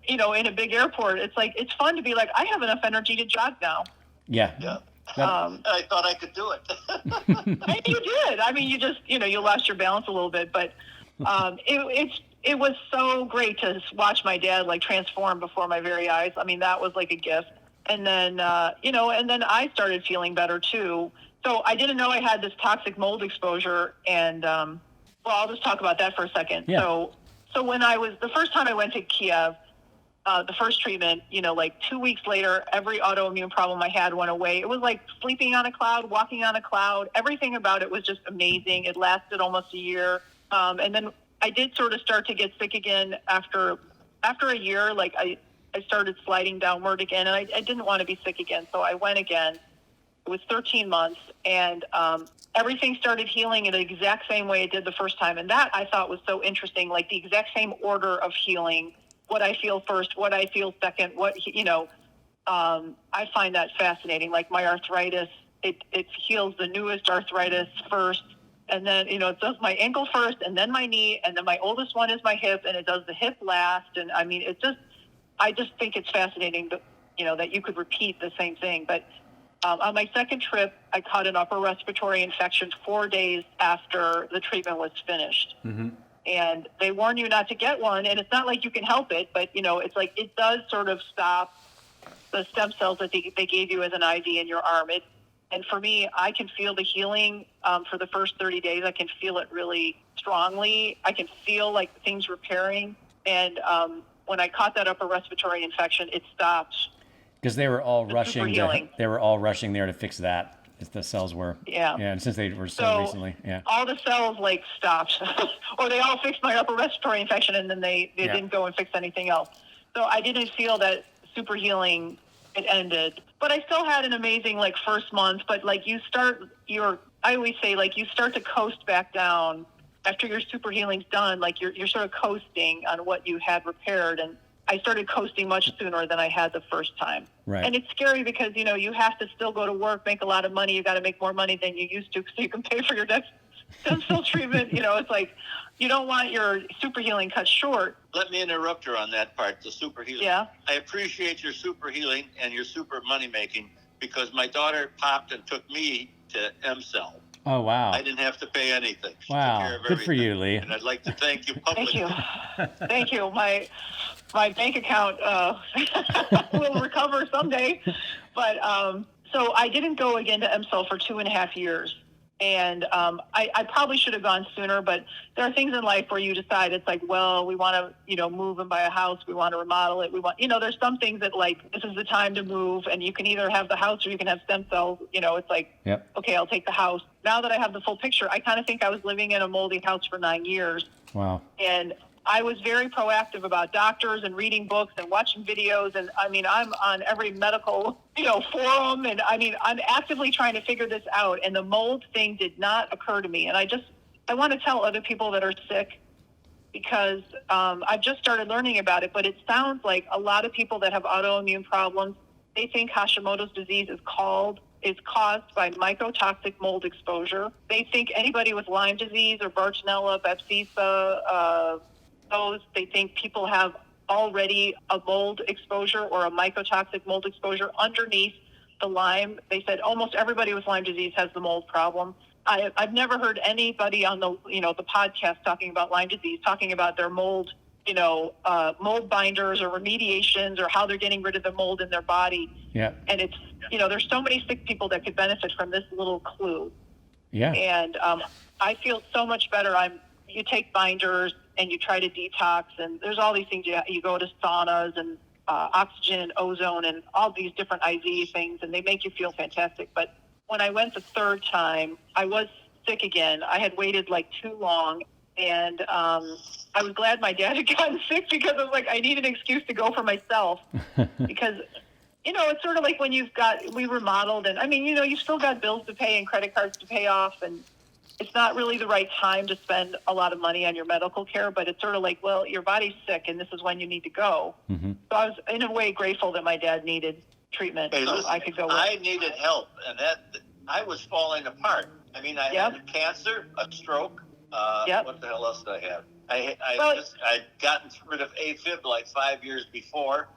B: in a big airport, it's like it's fun to be like, I have enough energy to jog now.
A: Yeah.
C: Yeah. I thought I could do it.
B: And you did. I mean, you just, you lost your balance a little bit, but it was so great to watch my dad like transform before my very eyes. I mean, that was like a gift. And then, and then I started feeling better too. So I didn't know I had this toxic mold exposure. And, I'll just talk about that for a second.
A: Yeah.
B: So when the first time I went to Kiev, the first treatment, like 2 weeks later, every autoimmune problem I had went away. It was like sleeping on a cloud, walking on a cloud. Everything about it was just amazing. It lasted almost a year. And then I did sort of start to get sick again after a year. Like I started sliding downward again, and I didn't want to be sick again. So I went again. It was 13 months, and everything started healing in the exact same way it did the first time. And that I thought was so interesting, like the exact same order of healing. What I feel first, what I feel second, I find that fascinating. Like my arthritis, it heals the newest arthritis first, and then, it does my ankle first, and then my knee, and then my oldest one is my hip, and it does the hip last. And I mean, I just think it's fascinating that, that you could repeat the same thing. But on my second trip, I caught an upper respiratory infection 4 days after the treatment was finished.
A: Mm-hmm.
B: And they warn you not to get one, and it's not like you can help it, but, it's like it does sort of stop the stem cells that they gave you as an IV in your arm. And for me, I can feel the healing for the first 30 days. I can feel it really strongly. I can feel like things repairing. And when I caught that upper respiratory infection, it stopped.
A: Because they were all rushing. They were all rushing there to fix that. As the cells were.
B: Yeah.
A: Yeah, and since they were so recently. Yeah.
B: All the cells like stopped, or they all fixed my upper respiratory infection, and then they didn't go and fix anything else. So I didn't feel that super healing. It ended, but I still had an amazing like first month. But like I always say like you start to coast back down after your super healing's done. Like you're sort of coasting on what you had repaired, and I started coasting much sooner than I had the first time.
A: Right.
B: And it's scary because, you have to still go to work, make a lot of money. You got to make more money than you used to so you can pay for your next stem cell treatment. It's like you don't want your super healing cut short.
C: Let me interrupt her on that part, the super healing.
B: Yeah.
C: I appreciate your super healing and your super money making because my daughter popped and took me to M-Cell.
A: Oh, wow.
C: I didn't have to pay anything. She
A: wow.
C: took care of
A: Good for
C: everything.
A: you, Lee.
C: And I'd like to thank you publicly.
B: Thank you. Thank you. My bank account will recover someday. But so I didn't go again to M-Cell for 2.5 years. And I probably should have gone sooner, but there are things in life where you decide it's like, well, we want to, move and buy a house. We want to remodel it. We want, there's some things that like, this is the time to move, and you can either have the house or you can have stem cells. It's like,
A: yep.
B: Okay, I'll take the house. Now that I have the full picture, I kind of think I was living in a moldy house for 9 years.
A: Wow.
B: And I was very proactive about doctors and reading books and watching videos. And I mean, I'm on every medical, forum. And I mean, I'm actively trying to figure this out. And the mold thing did not occur to me. And I want to tell other people that are sick because I've just started learning about it. But it sounds like a lot of people that have autoimmune problems, they think Hashimoto's disease is caused by mycotoxic mold exposure. They think anybody with Lyme disease or Bartonella, Babsisa, they think people have already a mold exposure or a mycotoxic mold exposure underneath the Lyme. They said almost everybody with Lyme disease has the mold problem. I've never heard anybody on the podcast talking about Lyme disease, talking about their mold, mold binders or remediations or how they're getting rid of the mold in their body.
A: Yeah.
B: And it's, there's so many sick people that could benefit from this little clue.
A: Yeah.
B: And I feel so much better. You take binders and you try to detox, and there's all these things. You go to saunas and oxygen and ozone and all these different IV things, and they make you feel fantastic. But when I went the third time, I was sick again. I had waited like too long, and I was glad my dad had gotten sick because I was like, I need an excuse to go for myself because it's sort of like when we remodeled, and I mean, you've still got bills to pay and credit cards to pay off, and it's not really the right time to spend a lot of money on your medical care, but it's sort of like, well, your body's sick and this is when you need to go. Mm-hmm. So I was in a way grateful that my dad needed treatment, so
C: listen,
B: I could go.
C: I needed help, and I was falling apart. I mean, I had cancer, a stroke. What the hell else did I have? I'd gotten rid of AFib like 5 years before.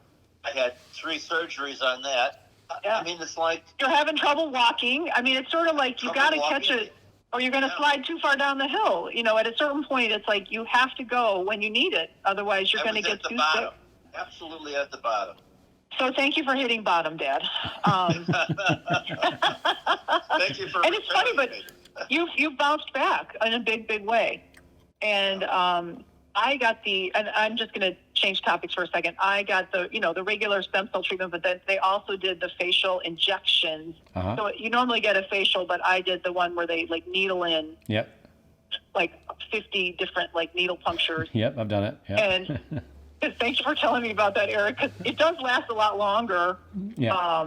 C: I had 3 surgeries on that. Yeah. I mean, it's like...
B: You're having trouble walking. I mean, it's sort of like you got to catch it or you're going to slide too far down the hill. At a certain point, it's like you have to go when you need it. Otherwise, you're going to get too sick.
C: Absolutely at the bottom.
B: So thank you for hitting bottom, Dad.
C: Thank you for...
B: And it's funny, but you bounced back in a big, big way. And I got and I'm just going to change topics for a second. I got the regular stem cell treatment, but then they also did the facial injections. Uh-huh. So you normally get a facial, but I did the one where they like needle in.
A: Yep.
B: Like 50 different like needle punctures.
A: Yep, I've done it. Yep.
B: And thank you for telling me about that, Eric, because it does last a lot longer. Yeah.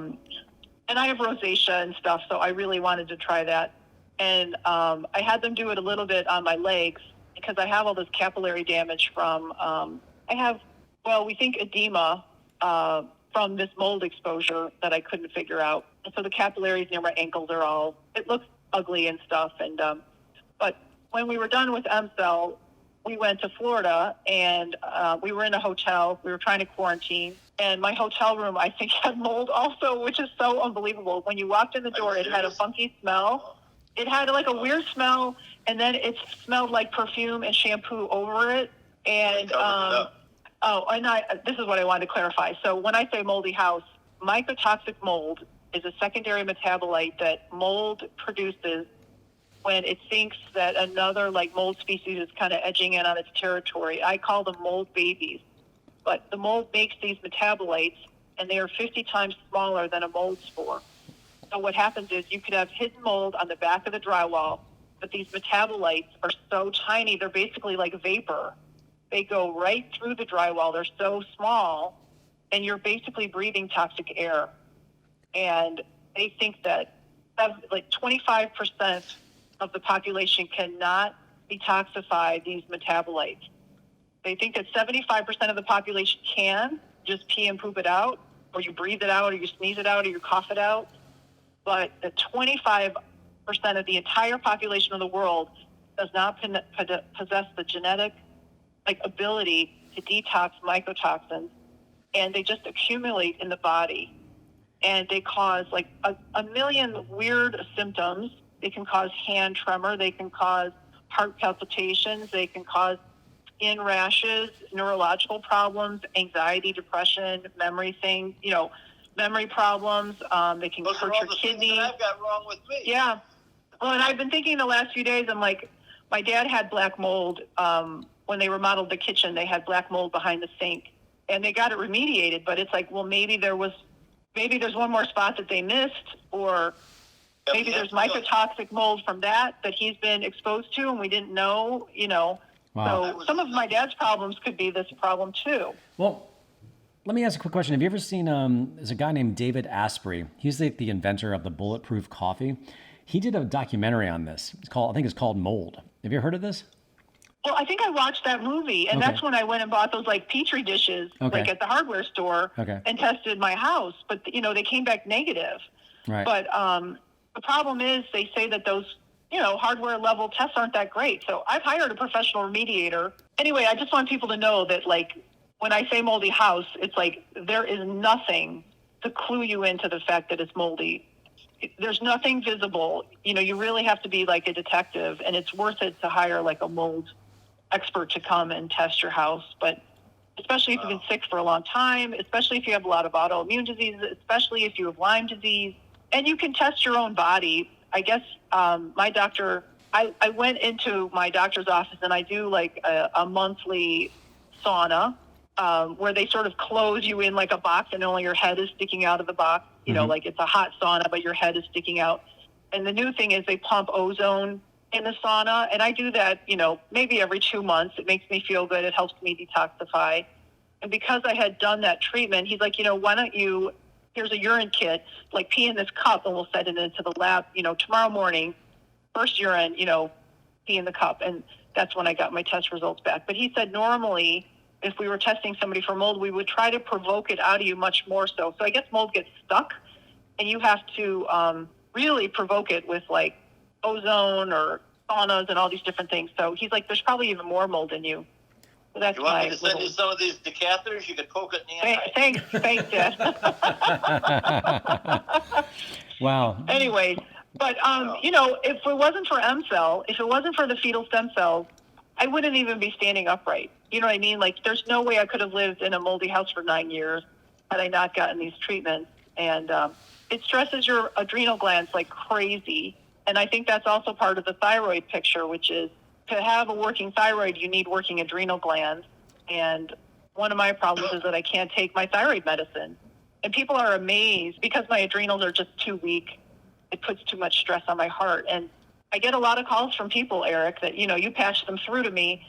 B: And I have rosacea and stuff, so I really wanted to try that. And I had them do it a little bit on my legs because I have all this capillary damage from, we think edema from this mold exposure that I couldn't figure out. And so the capillaries near my ankles it looks ugly and stuff. And but when we were done with M-Cell, we went to Florida and we were in a hotel. We were trying to quarantine. And my hotel room, I think, had mold also, which is so unbelievable. When you walked in the door, it had a funky smell. It had like a weird smell, and then it smelled like perfume and shampoo over it. And this is what I wanted to clarify. So when I say moldy house, mycotoxic mold is a secondary metabolite that mold produces when it thinks that another like mold species is kind of edging in on its territory. I call them mold babies. But the mold makes these metabolites, and they are 50 times smaller than a mold spore. So what happens is you could have hidden mold on the back of the drywall, but these metabolites are so tiny, they're basically like vapor. They go right through the drywall. They're so small, and you're basically breathing toxic air. And they think that like 25% of the population cannot detoxify these metabolites. They think that 75% of the population can just pee and poop it out, or you breathe it out, or you sneeze it out, or you cough it out. But the 25% of the entire population of the world does not possess the genetic ability to detox mycotoxins, and they just accumulate in the body. And they cause like a million weird symptoms. They can cause hand tremor. They can cause heart palpitations. They can cause skin rashes, neurological problems, anxiety, depression, memory problems. They can hurt your kidney.
C: I've got wrong with me.
B: Yeah. Well, and I've been thinking the last few days, I'm like, my dad had black mold. When they remodeled the kitchen, they had black mold behind the sink, and they got it remediated. But it's like, well, maybe there's one more spot that they missed, or maybe there's mycotoxic mold from that he's been exposed to, and we didn't know, Wow. So some of my dad's problems could be this problem too.
A: Well, let me ask a quick question. Have you ever seen, there's a guy named David Asprey. He's the inventor of the bulletproof coffee. He did a documentary on this. I think it's called Mold. Have you ever heard of this?
B: Well, I think I watched that movie, and that's when I went and bought those like Petri dishes, like at the hardware store, and tested my house. But they came back negative. Right. But the problem is they say that those hardware level tests aren't that great. So I've hired a professional remediator. Anyway, I just want people to know that like when I say moldy house, it's like there is nothing to clue you into the fact that it's moldy. There's nothing visible. You really have to be like a detective, and it's worth it to hire like a mold expert to come and test your house. But especially if you've been sick for a long time, especially if you have a lot of autoimmune diseases, especially if you have Lyme disease, and you can test your own body. I guess my doctor, I went into my doctor's office, and I do like a monthly sauna where they sort of close you in like a box, and only your head is sticking out of the box. Like it's a hot sauna, but your head is sticking out. And the new thing is they pump ozone in the sauna, and I do that, maybe every 2 months. It makes me feel good. It helps me detoxify. And because I had done that treatment, he's like, why don't you here's a urine kit, like pee in this cup and we'll send it into the lab, tomorrow morning, first urine, pee in the cup. And that's when I got my test results back. But he said normally if we were testing somebody for mold, we would try to provoke it out of you much more so. So I guess mold gets stuck and you have to really provoke it with like ozone or saunas and all these different things. So he's like, there's probably even more mold in you. So that's
C: you want me to send you some of these decatheters? You could poke it in the eye.
B: Thanks, Dad.
A: Wow.
B: Anyways, but if it wasn't for M-cell, if it wasn't for the fetal stem cells, I wouldn't even be standing upright. You know what I mean? Like, there's no way I could have lived in a moldy house for 9 years had I not gotten these treatments. And it stresses your adrenal glands like crazy. And I think that's also part of the thyroid picture, which is to have a working thyroid, you need working adrenal glands. And one of my problems is that I can't take my thyroid medicine. And people are amazed because my adrenals are just too weak. It puts too much stress on my heart. And I get a lot of calls from people, Eric, that, you patch them through to me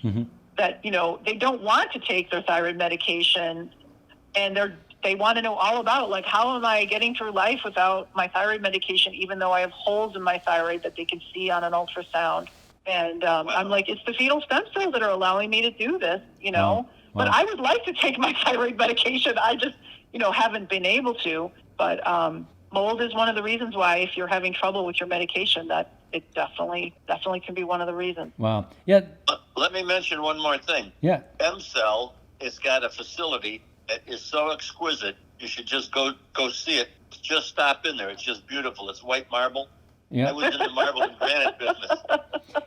B: that, they don't want to take their thyroid medication and they want to know all about, like, how am I getting through life without my thyroid medication, even though I have holes in my thyroid that they can see on an ultrasound. And I'm like, it's the fetal stem cells that are allowing me to do this,
A: Wow.
B: But I would like to take my thyroid medication. I just, haven't been able to. But mold is one of the reasons why, if you're having trouble with your medication, that it definitely can be one of the reasons.
A: Wow. Yeah.
C: Let me mention one more thing.
A: Yeah.
C: M-Cell has got a facility that is so exquisite. You should just go see it. Just stop in there. It's just beautiful. It's white marble.
A: Yeah.
C: I was in the marble and granite business.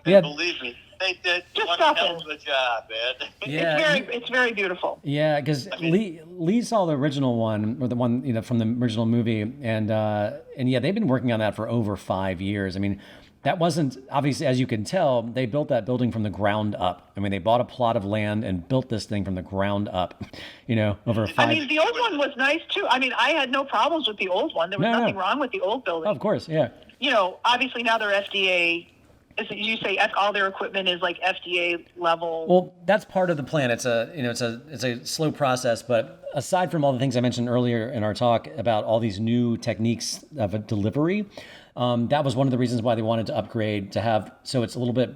A: Yeah.
C: And believe me, they did one hell of a job, man.
A: Yeah.
B: It's very beautiful.
A: Yeah, because Lee saw the original one, or the one from the original movie, and yeah, they've been working on that for over 5 years. I mean, that wasn't, obviously, as you can tell, they built that building from the ground up. I mean, they bought a plot of land and built this thing from the ground up, over 5 years.
B: I mean, the old one was nice too. I mean, I had no problems with the old one. There was nothing wrong with the old building.
A: Of course, yeah.
B: Obviously now they're FDA. You say all their equipment is like FDA level.
A: Well, that's part of the plan. It's a slow process, but aside from all the things I mentioned earlier in our talk about all these new techniques of a delivery, that was one of the reasons why they wanted to upgrade to have, so it's a little bit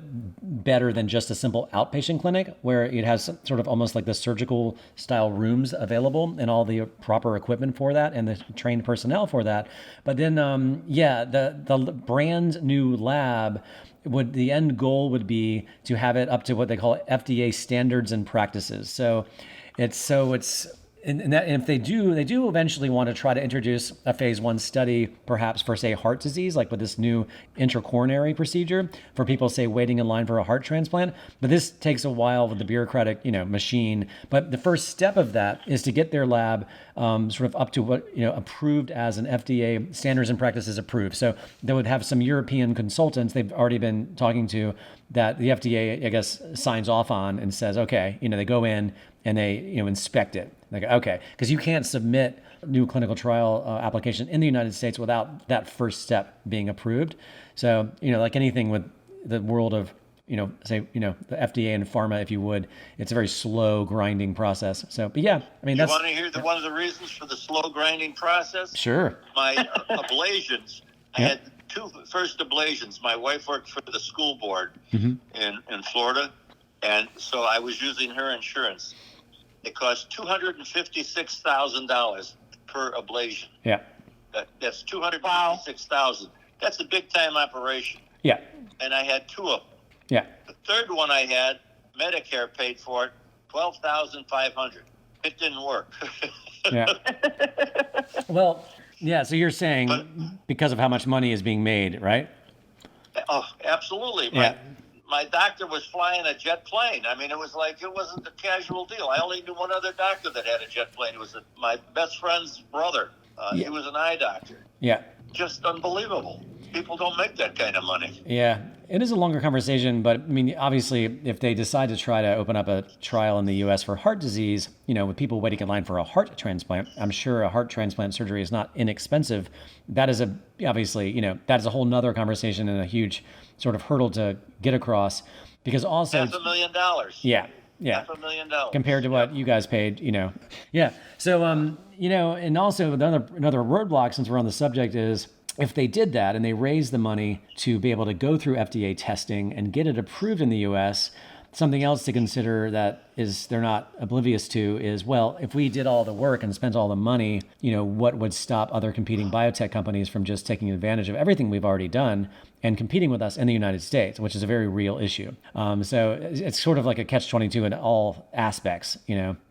A: better than just a simple outpatient clinic where it has sort of almost like the surgical style rooms available and all the proper equipment for that and the trained personnel for that. But then, the brand new lab, the end goal would be to have it up to what they call FDA standards and practices. So it's and if they do eventually want to try to introduce a phase 1 study, perhaps for, say, heart disease, like with this new intracoronary procedure for people, say, waiting in line for a heart transplant. But this takes a while with the bureaucratic, machine. But the first step of that is to get their lab sort of up to what, approved as an FDA standards and practices approved. So they would have some European consultants they've already been talking to that the FDA, I guess, signs off on and says, okay, they go in and they, inspect it. Like, okay, because you can't submit a new clinical trial application in the United States without that first step being approved. So, like anything with the world of, the FDA and pharma, if you would, it's a very slow grinding process. So, but yeah, I mean,
C: you want to hear one of the reasons for the slow grinding process?
A: Sure.
C: My ablations, I had two first ablations. My wife worked for the school board in Florida, and so I was using her insurance. It cost $256,000 per ablation.
A: Yeah.
C: That's $256,000. That's a big time operation.
A: Yeah.
C: And I had two of them.
A: Yeah.
C: The third one I had, Medicare paid for it, $12,500. It didn't work.
A: Yeah. Well, yeah. So you're saying because of how much money is being made, right?
C: Oh, absolutely.
A: Yeah.
C: My doctor was flying a jet plane. I mean, it wasn't a casual deal. I only knew one other doctor that had a jet plane. It was my best friend's brother. He was an eye doctor.
A: Yeah.
C: Just unbelievable. People don't make that kind of money.
A: Yeah. It is a longer conversation, but I mean, obviously, if they decide to try to open up a trial in the U.S. for heart disease, with people waiting in line for a heart transplant, I'm sure a heart transplant surgery is not inexpensive. That is obviously, that is a whole nother conversation and a huge sort of hurdle to get across, because also
C: $500,000.
A: Yeah. Yeah.
C: $500,000.
A: Compared to what you guys paid, Yeah. So, and also another roadblock, since we're on the subject, is if they did that and they raised the money to be able to go through FDA testing and get it approved in the U.S., something else to consider that is they're not oblivious to is, well, if we did all the work and spent all the money, what would stop other competing biotech companies from just taking advantage of everything we've already done and competing with us in the United States, which is a very real issue. So it's sort of like a catch-22 in all aspects,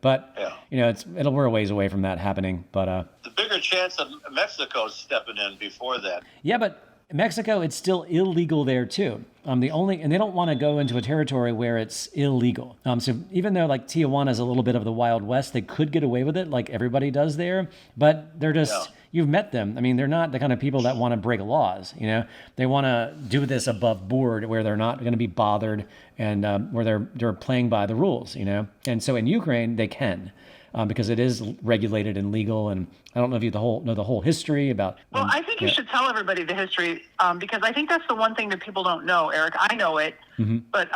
A: But, we're a ways away from that happening. But
C: the bigger chance of Mexico stepping in before that.
A: Yeah, but Mexico, it's still illegal there too. And they don't want to go into a territory where it's illegal. So even though like Tijuana is a little bit of the Wild West, they could get away with it like everybody does there, but they're just, you've met them. I mean, they're not the kind of people that want to break laws, They want to do this above board where they're not going to be bothered and where they're playing by the rules, And so in Ukraine, they can. Because it is regulated and legal, and I don't know if you know the whole history about.
B: Well, I think you should tell everybody the history because I think that's the one thing that people don't know, Eric. I know it, but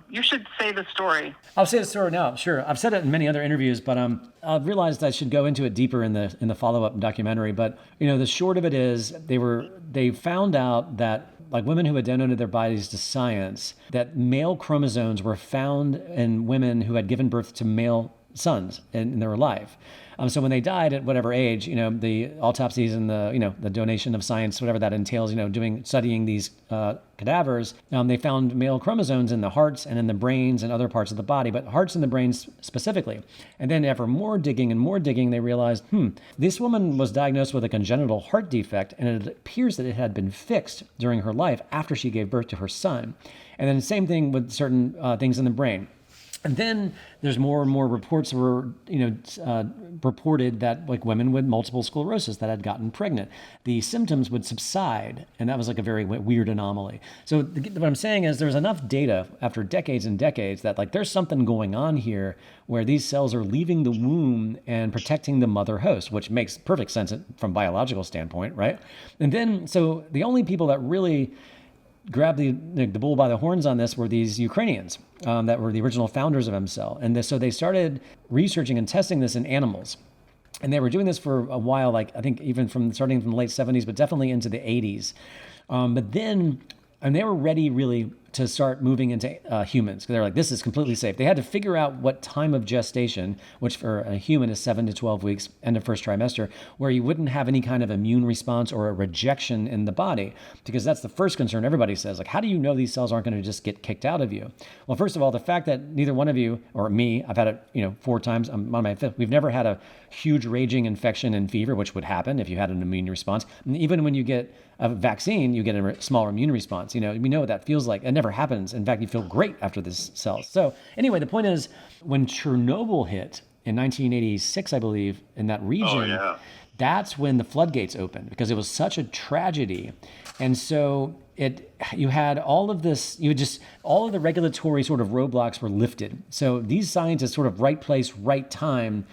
B: you should say the story.
A: I'll say the story now. Sure, I've said it in many other interviews, but I realized I should go into it deeper in the follow-up documentary. But the short of it is they found out that, like, women who had donated their bodies to science, that male chromosomes were found in women who had given birth to male sons in their life. So when they died at whatever age, the autopsies and the donation of science, whatever that entails, studying these cadavers, they found male chromosomes in the hearts and in the brains and other parts of the body, but hearts and the brains specifically. And then after more digging, they realized, this woman was diagnosed with a congenital heart defect, and it appears that it had been fixed during her life after she gave birth to her son. And then same thing with certain things in the brain. And then there's more and more reports were, reported that like women with multiple sclerosis that had gotten pregnant, the symptoms would subside, and that was like a very weird anomaly. So what I'm saying is there's enough data after decades and decades that like there's something going on here where these cells are leaving the womb and protecting the mother host, which makes perfect sense from a biological standpoint, right? And then so the only people that really grabbed the bull by the horns on this were these Ukrainians that were the original founders of MCell. And so they started researching and testing this in animals. And they were doing this for a while, like I think even starting from the late 70s, but definitely into the 80s. But then, and they were ready really to start moving into humans, because they're like, this is completely safe. They had to figure out what time of gestation, which for a human is 7 to 12 weeks, end of first trimester, where you wouldn't have any kind of immune response or a rejection in the body, because that's the first concern everybody says, like, how do you know these cells aren't going to just get kicked out of you? Well, first of all, the fact that neither one of you or me, I've had it 4 times, I'm on my 5th, we've never had a huge raging infection and fever, which would happen if you had an immune response. And even when you get a vaccine, you get a smaller immune response. We know what that feels like. It never happens. In fact, you feel great after this cells. So anyway, the point is, when Chernobyl hit in 1986, I believe, in that region, that's when the floodgates opened, because it was such a tragedy. And so you had all of this, all of the regulatory sort of roadblocks were lifted. So these scientists sort of right place, right time,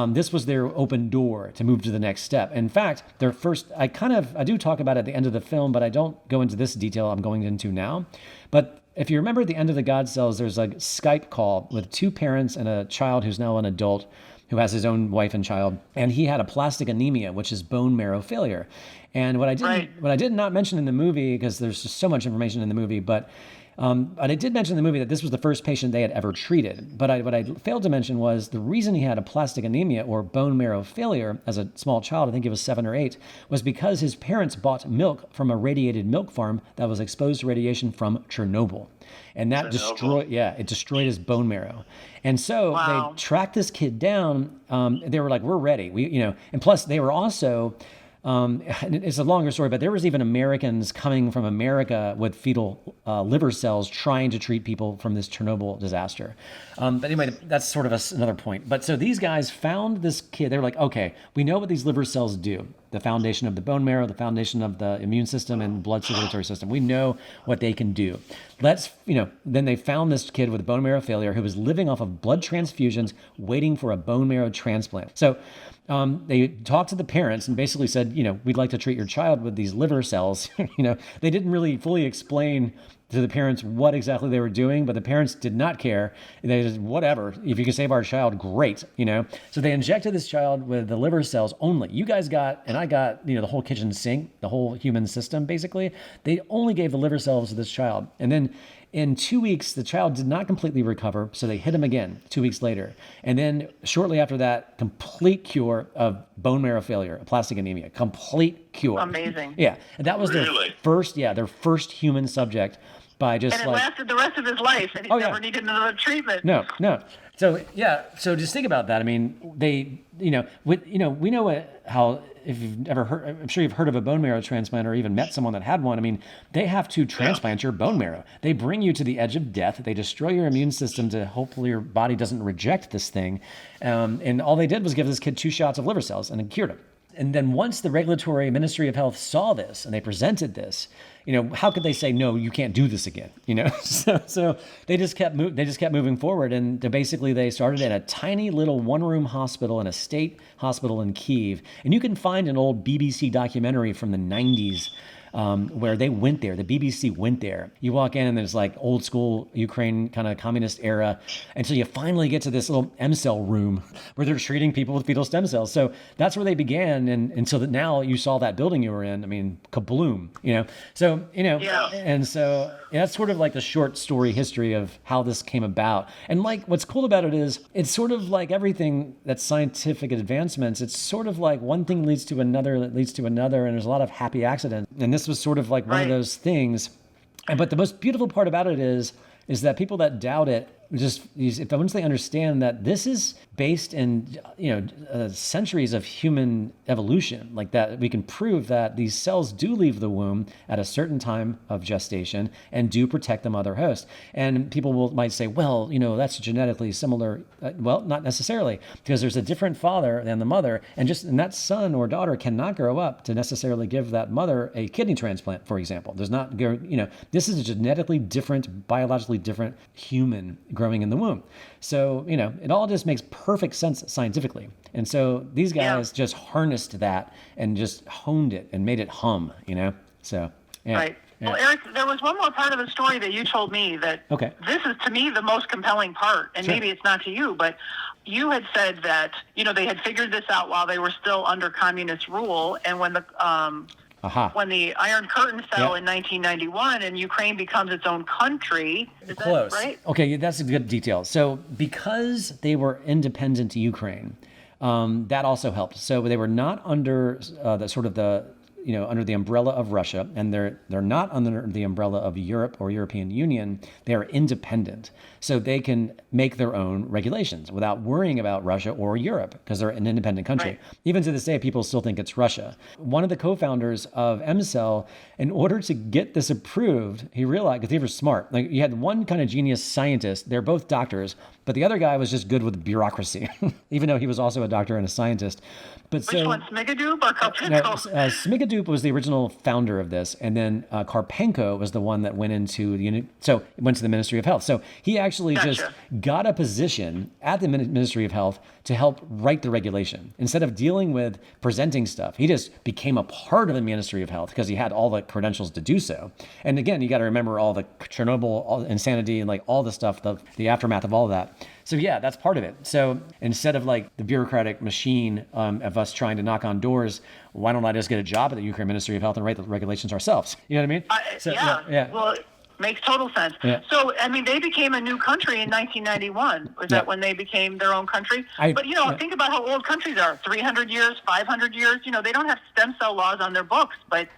A: this was their open door to move to the next step. In fact, their first, I do talk about it at the end of the film, but I don't go into this detail I'm going into now. But if you remember at the end of the God Cells, there's a Skype call with 2 parents and a child who's now an adult who has his own wife and child. And he had aplastic anemia, which is bone marrow failure. And what I did not mention in the movie, because there's just so much information in the movie, but I did mention in the movie that this was the first patient they had ever treated. But what I failed to mention was the reason he had aplastic anemia or bone marrow failure as a small child, I think he was 7 or 8, was because his parents bought milk from a radiated milk farm that was exposed to radiation from Chernobyl. And that destroyed his bone marrow. And so they tracked this kid down. They were like, we're ready. And plus they were also... it's a longer story, but there was even Americans coming from America with fetal liver cells trying to treat people from this Chernobyl disaster. But anyway, that's sort of another point. But so these guys found this kid. They were like, okay, we know what these liver cells do. The foundation of the bone marrow, the foundation of the immune system and blood circulatory system. We know what they can do. Then they found this kid with bone marrow failure who was living off of blood transfusions, waiting for a bone marrow transplant. So they talked to the parents and basically said, we'd like to treat your child with these liver cells. They didn't really fully explain to the parents what exactly they were doing, but the parents did not care. They just, whatever, if you can save our child, great, So they injected this child with the liver cells only. You guys got, and I got, the whole kitchen sink, the whole human system, basically. They only gave the liver cells to this child. And then in 2 weeks, the child did not completely recover, so they hit him again 2 weeks later. And then shortly after that, complete cure of bone marrow failure, aplastic anemia, complete cure.
B: Amazing.
A: Yeah, and that was their first human subject by just
B: and it lasted the rest of his life, and he never needed another treatment.
A: No. So just think about that. I mean, we know how, if you've ever heard, I'm sure you've heard of a bone marrow transplant or even met someone that had one. I mean, they have to transplant your bone marrow. They bring you to the edge of death. They destroy your immune system to hopefully your body doesn't reject this thing. And all they did was give this kid 2 shots of liver cells and it cured him. And then once the regulatory Ministry of Health saw this and they presented this, how could they say, no, you can't do this again? So they just kept moving forward. And basically they started in a tiny little 1-room hospital in a state hospital in Kyiv. And you can find an old BBC documentary from the 90s where they went there. The BBC went there. You walk in and there's like old school Ukraine kind of communist era. And so you finally get to this little M-cell room where they're treating people with fetal stem cells. So that's where they began. And so that now you saw that building you were in, I mean, kabloom, So, and so that's sort of like the short story history of how this came about. And like, what's cool about it is it's sort of like everything that's scientific advancements. It's sort of like one thing leads to another that leads to another. And there's a lot of happy accidents. And this was sort of like one of those things. But the most beautiful part about it is that people that doubt it, once they understand that this is based in centuries of human evolution, like that we can prove that these cells do leave the womb at a certain time of gestation and do protect the mother host. And people might say, well, that's genetically similar. Well, not necessarily, because there's a different father than the mother, and that son or daughter cannot grow up to necessarily give that mother a kidney transplant, for example. There's not, this is a genetically different, biologically different human growing in the womb. So, it all just makes perfect sense scientifically. And so these guys just harnessed that and just honed it and made it hum, So, yeah.
B: Right. Yeah. Well, Eric, there was one more part of the story that you told me that this is, to me, the most compelling part. And maybe it's not to you, but you had said that, they had figured this out while they were still under communist rule. And when the Iron Curtain fell in 1991 and Ukraine becomes its own country, is that right?
A: Okay, that's a good detail. So because they were independent Ukraine, that also helped. So they were not under under the umbrella of Russia, and they're not under the umbrella of Europe or European Union. They are independent. So they can make their own regulations without worrying about Russia or Europe because they're an independent country. Right. Even to this day, people still think it's Russia. One of the co-founders of M-Cell, in order to get this approved, he realized, because they were smart, like you had one kind of genius scientist, they're both doctors, but the other guy was just good with bureaucracy, even though he was also a doctor and a scientist.
B: Which one, Smigadoop or Karpenko?
A: Smigadoop was the original founder of this, and then Karpenko was the one that went into went to the Ministry of Health. So he actually just got a position at the Ministry of Health to help write the regulation. Instead of dealing with presenting stuff, he just became a part of the Ministry of Health because he had all the credentials to do so. And again, you got to remember all the Chernobyl insanity and like all the stuff, the aftermath of all of that. So yeah, that's part of it. So instead of like the bureaucratic machine of us trying to knock on doors, why don't I just get a job at the Ukraine Ministry of Health and write the regulations ourselves? You know what I mean?
B: Well, it makes total sense. Yeah. So, I mean, they became a new country in 1991. Was that when they became their own country? But, think about how old countries are. 300 years, 500 years. They don't have stem cell laws on their books, but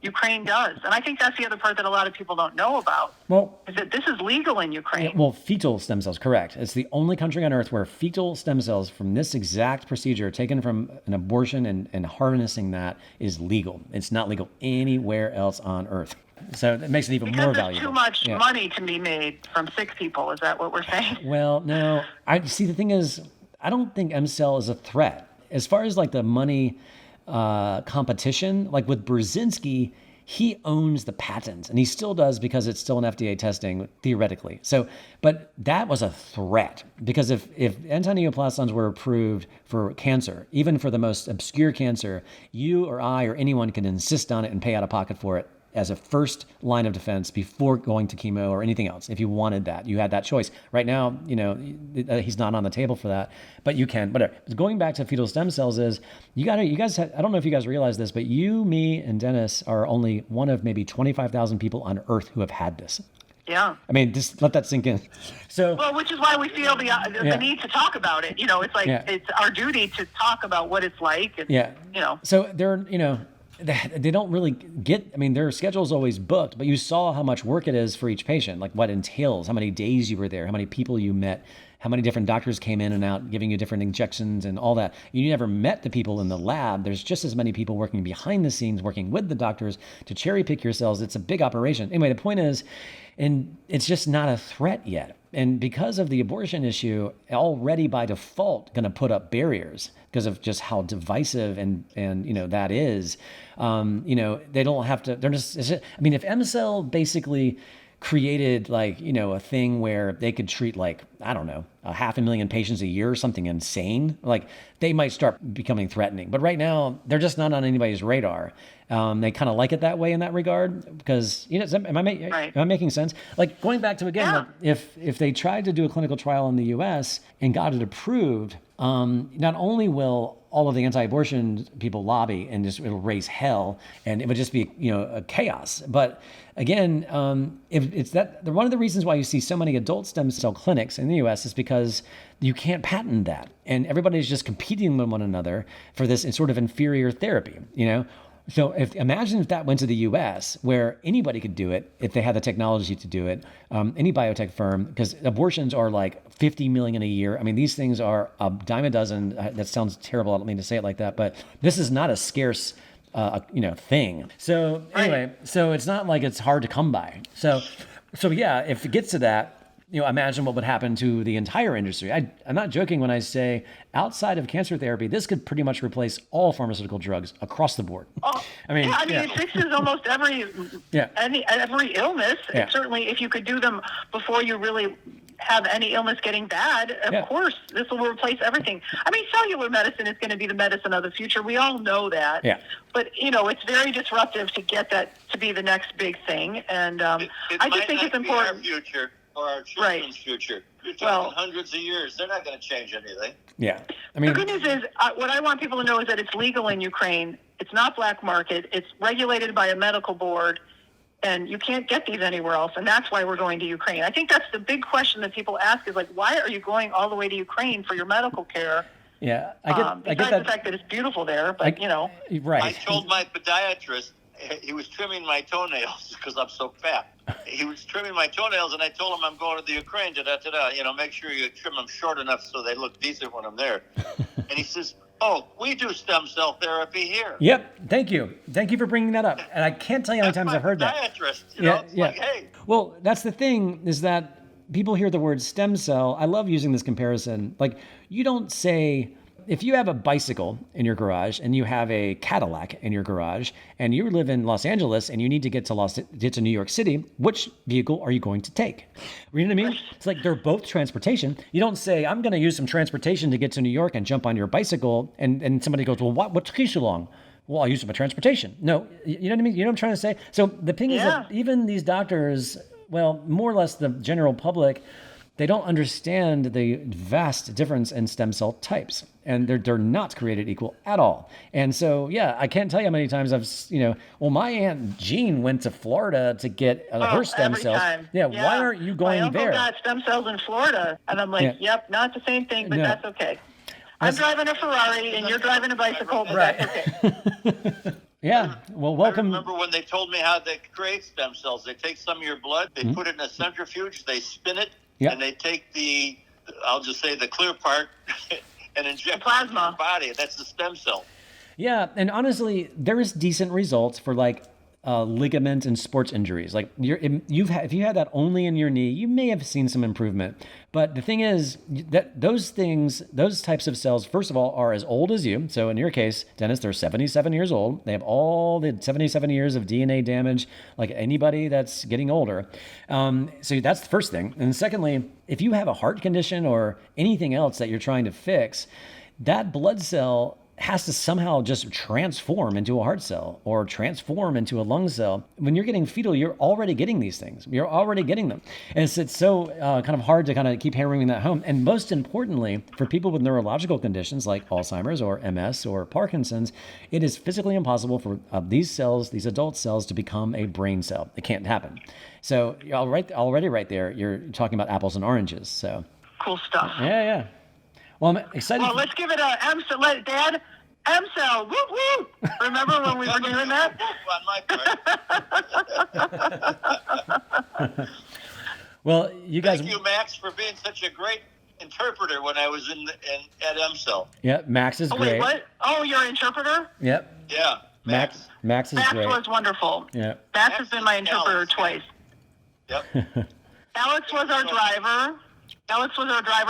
B: Ukraine does. And I think that's the other part that a lot of people don't know about. Well, is that this is legal in Ukraine.
A: Well, fetal stem cells, correct. It's the only country on earth where fetal stem cells from this exact procedure taken from an abortion and harnessing that is legal. It's not legal anywhere else on earth. So it makes it even more valuable.
B: Because there's too much money to be made from sick people. Is that what we're saying?
A: Well, no. The thing is, I don't think M-Cell is a threat. As far as like the money competition, like with Brzezinski, he owns the patent, and he still does because it's still an FDA testing, theoretically. So, but that was a threat, because if antineoplastons were approved for cancer, even for the most obscure cancer, you or I or anyone can insist on it and pay out of pocket for it as a first line of defense before going to chemo or anything else. If you wanted that, you had that choice. Right now, he's not on the table for that, but you can. Whatever. Going back to fetal stem cells is you guys. I don't know if you guys realize this, but you, me, and Dennis are only one of maybe 25,000 people on Earth who have had this.
B: Yeah.
A: I mean, just let that sink in. So,
B: well, which is why we feel the need to talk about it. It's like it's our duty to talk about what it's like. And,
A: So they're, they don't really get, their schedule's always booked, but you saw how much work it is for each patient, like what entails, how many days you were there, how many people you met, how many different doctors came in and out giving you different injections and all that. You never met the people in the lab. There's just as many people working behind the scenes, working with the doctors to cherry pick your cells. It's a big operation. Anyway, the point is, and it's just not a threat yet. And because of the abortion issue, already by default going to put up barriers because of just how divisive and that is. They don't have to. They're just. If M-Cell basically created a thing where they could treat 500,000 patients a year or something insane, they might start becoming threatening. But right now, they're just not on anybody's radar. They kind of like it that way in that regard because, am I making sense? Going back to, again, if they tried to do a clinical trial in the US and got it approved, not only will all of the anti-abortion people lobby and it'll raise hell and it would just be, a chaos. But again, if it's that, one of the reasons why you see so many adult stem cell clinics in the US is because you can't patent that. And everybody's just competing with one another for this sort of inferior therapy, So imagine if that went to the U.S. where anybody could do it if they had the technology to do it, any biotech firm, because abortions are like 50 million a year. These things are a dime a dozen. That sounds terrible. I don't mean to say it like that, but this is not a scarce, thing. So anyway, so it's not like it's hard to come by. So yeah, if it gets to that, imagine what would happen to the entire industry. I'm not joking when I say outside of cancer therapy, this could pretty much replace all pharmaceutical drugs across the board.
B: It fixes almost every illness.
A: Yeah.
B: Certainly, if you could do them before you really have any illness getting bad, of course, this will replace everything. Cellular medicine is going to be the medicine of the future. We all know that.
A: Yeah.
B: But, it's very disruptive to get that to be the next big thing. And I just think it's important.
C: Our future. Or our children's future. You're talking hundreds of years. They're not going to change anything.
A: Yeah.
B: The good news is, what I want people to know is that it's legal in Ukraine. It's not black market. It's regulated by a medical board, and you can't get these anywhere else, and that's why we're going to Ukraine. I think that's the big question that people ask is, why are you going all the way to Ukraine for your medical care?
A: Yeah,
B: I get the fact that it's beautiful there, but,
A: Right.
C: I told my podiatrist, he was trimming my toenails because I'm so fat. He was trimming my toenails, and I told him I'm going to the Ukraine, make sure you trim them short enough so they look decent when I'm there. And he says, we do stem cell therapy here.
A: Yep. Thank you for bringing that up. And I can't tell you how many times I've heard that.
C: Podiatrist, hey.
A: Well, that's the thing is that people hear the word stem cell. I love using this comparison. You don't say, if you have a bicycle in your garage and you have a Cadillac in your garage and you live in Los Angeles and you need to get to New York City, which vehicle are you going to take? You know what I mean? It's they're both transportation. You don't say, I'm going to use some transportation to get to New York and jump on your bicycle. And somebody goes, well, what took you so long? Well, I'll use some transportation. No, you know what I mean? You know what I'm trying to say? So the thing is that even these doctors, well, more or less the general public, they don't understand the vast difference in stem cell types, and they're not created equal at all. And so, I can't tell you how many times I've, my Aunt Jean went to Florida to get her stem cells.
B: Time.
A: Why aren't you going there?
B: My uncle got stem cells in Florida, and I'm like, yep, not the same thing, but that's okay. I'm driving a Ferrari, and you're driving a bicycle, but that's okay.
A: Yeah, well, welcome.
C: I remember when they told me how they create stem cells. They take some of your blood, they put it in a centrifuge, they spin it, and they take I'll just say the clear part and inject it into your body. That's the stem cell.
A: Yeah, and honestly, there is decent results for ligament and sports injuries. If you had that only in your knee, you may have seen some improvement. But the thing is that those types of cells, first of all, are as old as you. So in your case, Dennis, they're 77 years old. They have all the 77 years of DNA damage, like anybody that's getting older. So that's the first thing. And secondly, if you have a heart condition or anything else that you're trying to fix, that blood cell has to somehow just transform into a heart cell or transform into a lung cell. When you're getting fetal, you're already getting these things. You're already getting them. And it's so kind of hard to kind of keep hammering that home. And most importantly, for people with neurological conditions like Alzheimer's or MS or Parkinson's, it is physically impossible for these cells, these adult cells, to become a brain cell. It can't happen. So already right there, you're talking about apples and oranges. So
B: cool stuff.
A: Yeah. Well, I'm excited.
B: Well, let's give it a M-cell. Dad, M-cell. Woo woo. Remember when we were doing that?
C: On my part.
A: Well, you guys.
C: Thank you, Max, for being such a great interpreter when I was at M-cell.
A: Yeah, Max is great.
B: Wait, what? Oh, you're an interpreter?
A: Yep.
C: Yeah,
A: Max is great.
B: Max was wonderful.
A: Yeah.
B: Max has been my interpreter twice.
C: Yep.
B: Alex was our driver.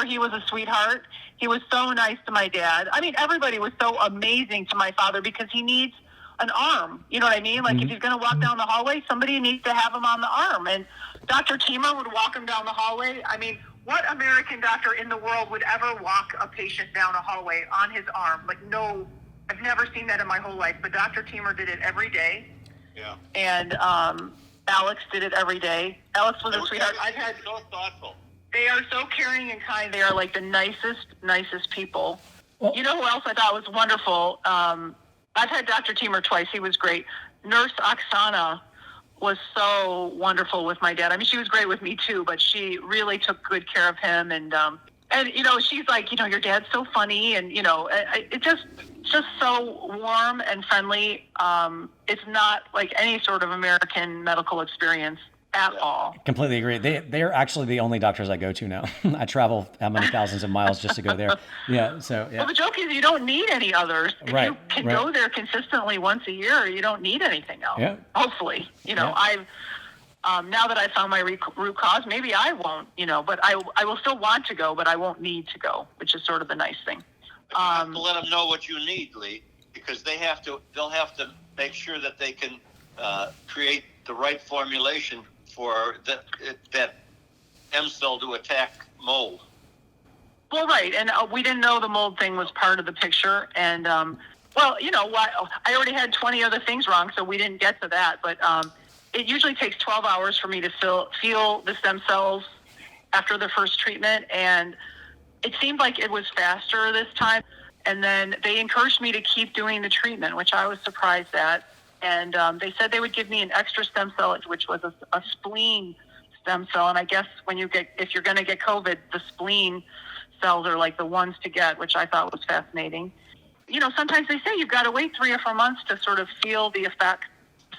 B: He was a sweetheart. He was so nice to my dad. I mean, everybody was so amazing to my father because he needs an arm. You know what I mean? Like, if he's going to walk down the hallway, somebody needs to have him on the arm. And Dr. Teamer would walk him down the hallway. I mean, what American doctor in the world would ever walk a patient down a hallway on his arm? Like, no, I've never seen that in my whole life. But Dr. Teamer did it every day.
C: Yeah.
B: And Alex did it every day. Alex was a sweetheart.
C: So thoughtful.
B: They are so caring and kind. They are like the nicest people. Well, you know who else I thought was wonderful? I've had Dr. Teamer twice. He was great. Nurse Oksana was so wonderful with my dad. I mean, she was great with me too, but she really took good care of him. And you know, she's like, you know, your dad's so funny, and you know, it's just so warm and friendly. It's not like any sort of American medical experience at all.
A: Completely agree. They're actually the only doctors I go to now. I travel how many thousands of miles just to go there. Yeah. So yeah.
B: Well, the joke is you don't need any others. If you can go there consistently once a year, you don't need anything else.
A: Yeah.
B: Hopefully, you know, I've now that I found my root cause, maybe I won't, you know, but I will still want to go, but I won't need to go, which is sort of the nice thing.
C: But you have to let them know what you need, Lee, because they'll have to make sure that they can create the right formulation for that M cell to attack mold.
B: Well, right, and we didn't know the mold thing was part of the picture, and well, you know what? I already had 20 other things wrong, so we didn't get to that. But it usually takes 12 hours for me to feel the stem cells after the first treatment, and it seemed like it was faster this time. And then they encouraged me to keep doing the treatment, which I was surprised at. And they said they would give me an extra stem cell, which was a spleen stem cell. And I guess if you're going to get COVID, the spleen cells are like the ones to get, which I thought was fascinating. You know, sometimes they say you've got to wait 3 or 4 months to sort of feel the effect.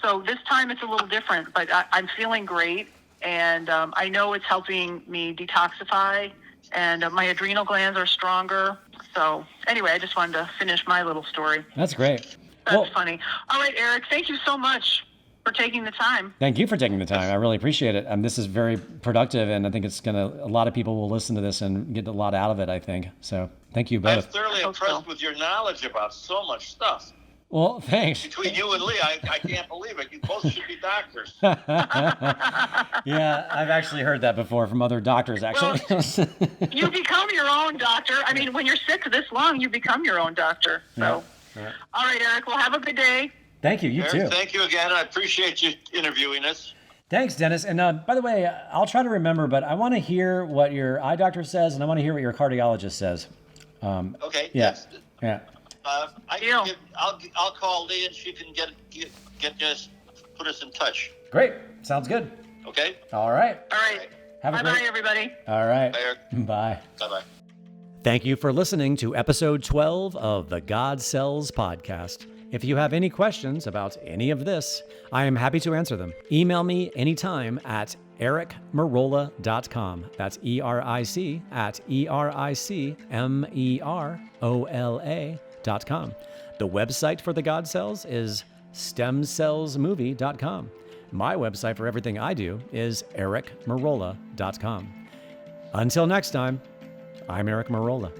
B: So this time it's a little different, but I'm feeling great. And I know it's helping me detoxify, and my adrenal glands are stronger. So anyway, I just wanted to finish my little story.
A: That's great.
B: That's funny. All right, Eric, thank you so much for taking the time.
A: Thank you for taking the time. I really appreciate it. This is very productive, and I think a lot of people will listen to this and get a lot out of it, I think. So thank you both.
C: I'm thoroughly impressed with your knowledge about so much stuff.
A: Well, thanks.
C: Between you and Lee, I can't believe it. You both should be doctors.
A: Yeah, I've actually heard that before from other doctors, actually.
B: Well, you become your own doctor. I mean, when you're sick this long, you become your own doctor. So. Yeah. All right, Eric. Well, have a good day.
A: Thank you. You
C: Eric,
A: too.
C: Thank you again. I appreciate you interviewing us.
A: Thanks, Dennis. And by the way, I'll try to remember, but I want to hear what your eye doctor says, and I want to hear what your cardiologist says.
C: Okay.
A: Yeah. Yeah.
C: I'll call Lee, and she can get us, put us in touch.
A: Great. Sounds good.
C: Okay.
A: All right.
B: All right. Bye, everybody.
A: All right.
C: Bye, Eric.
A: Bye.
C: Bye-bye.
A: Thank you for listening to episode 12 of the God Cells podcast. If you have any questions about any of this, I am happy to answer them. Email me anytime at ericmerola.com. That's ERIC at ERICmerola.com. The website for the God Cells is stemcellsmovie.com. My website for everything I do is ericmerola.com. Until next time, I'm Eric Merola.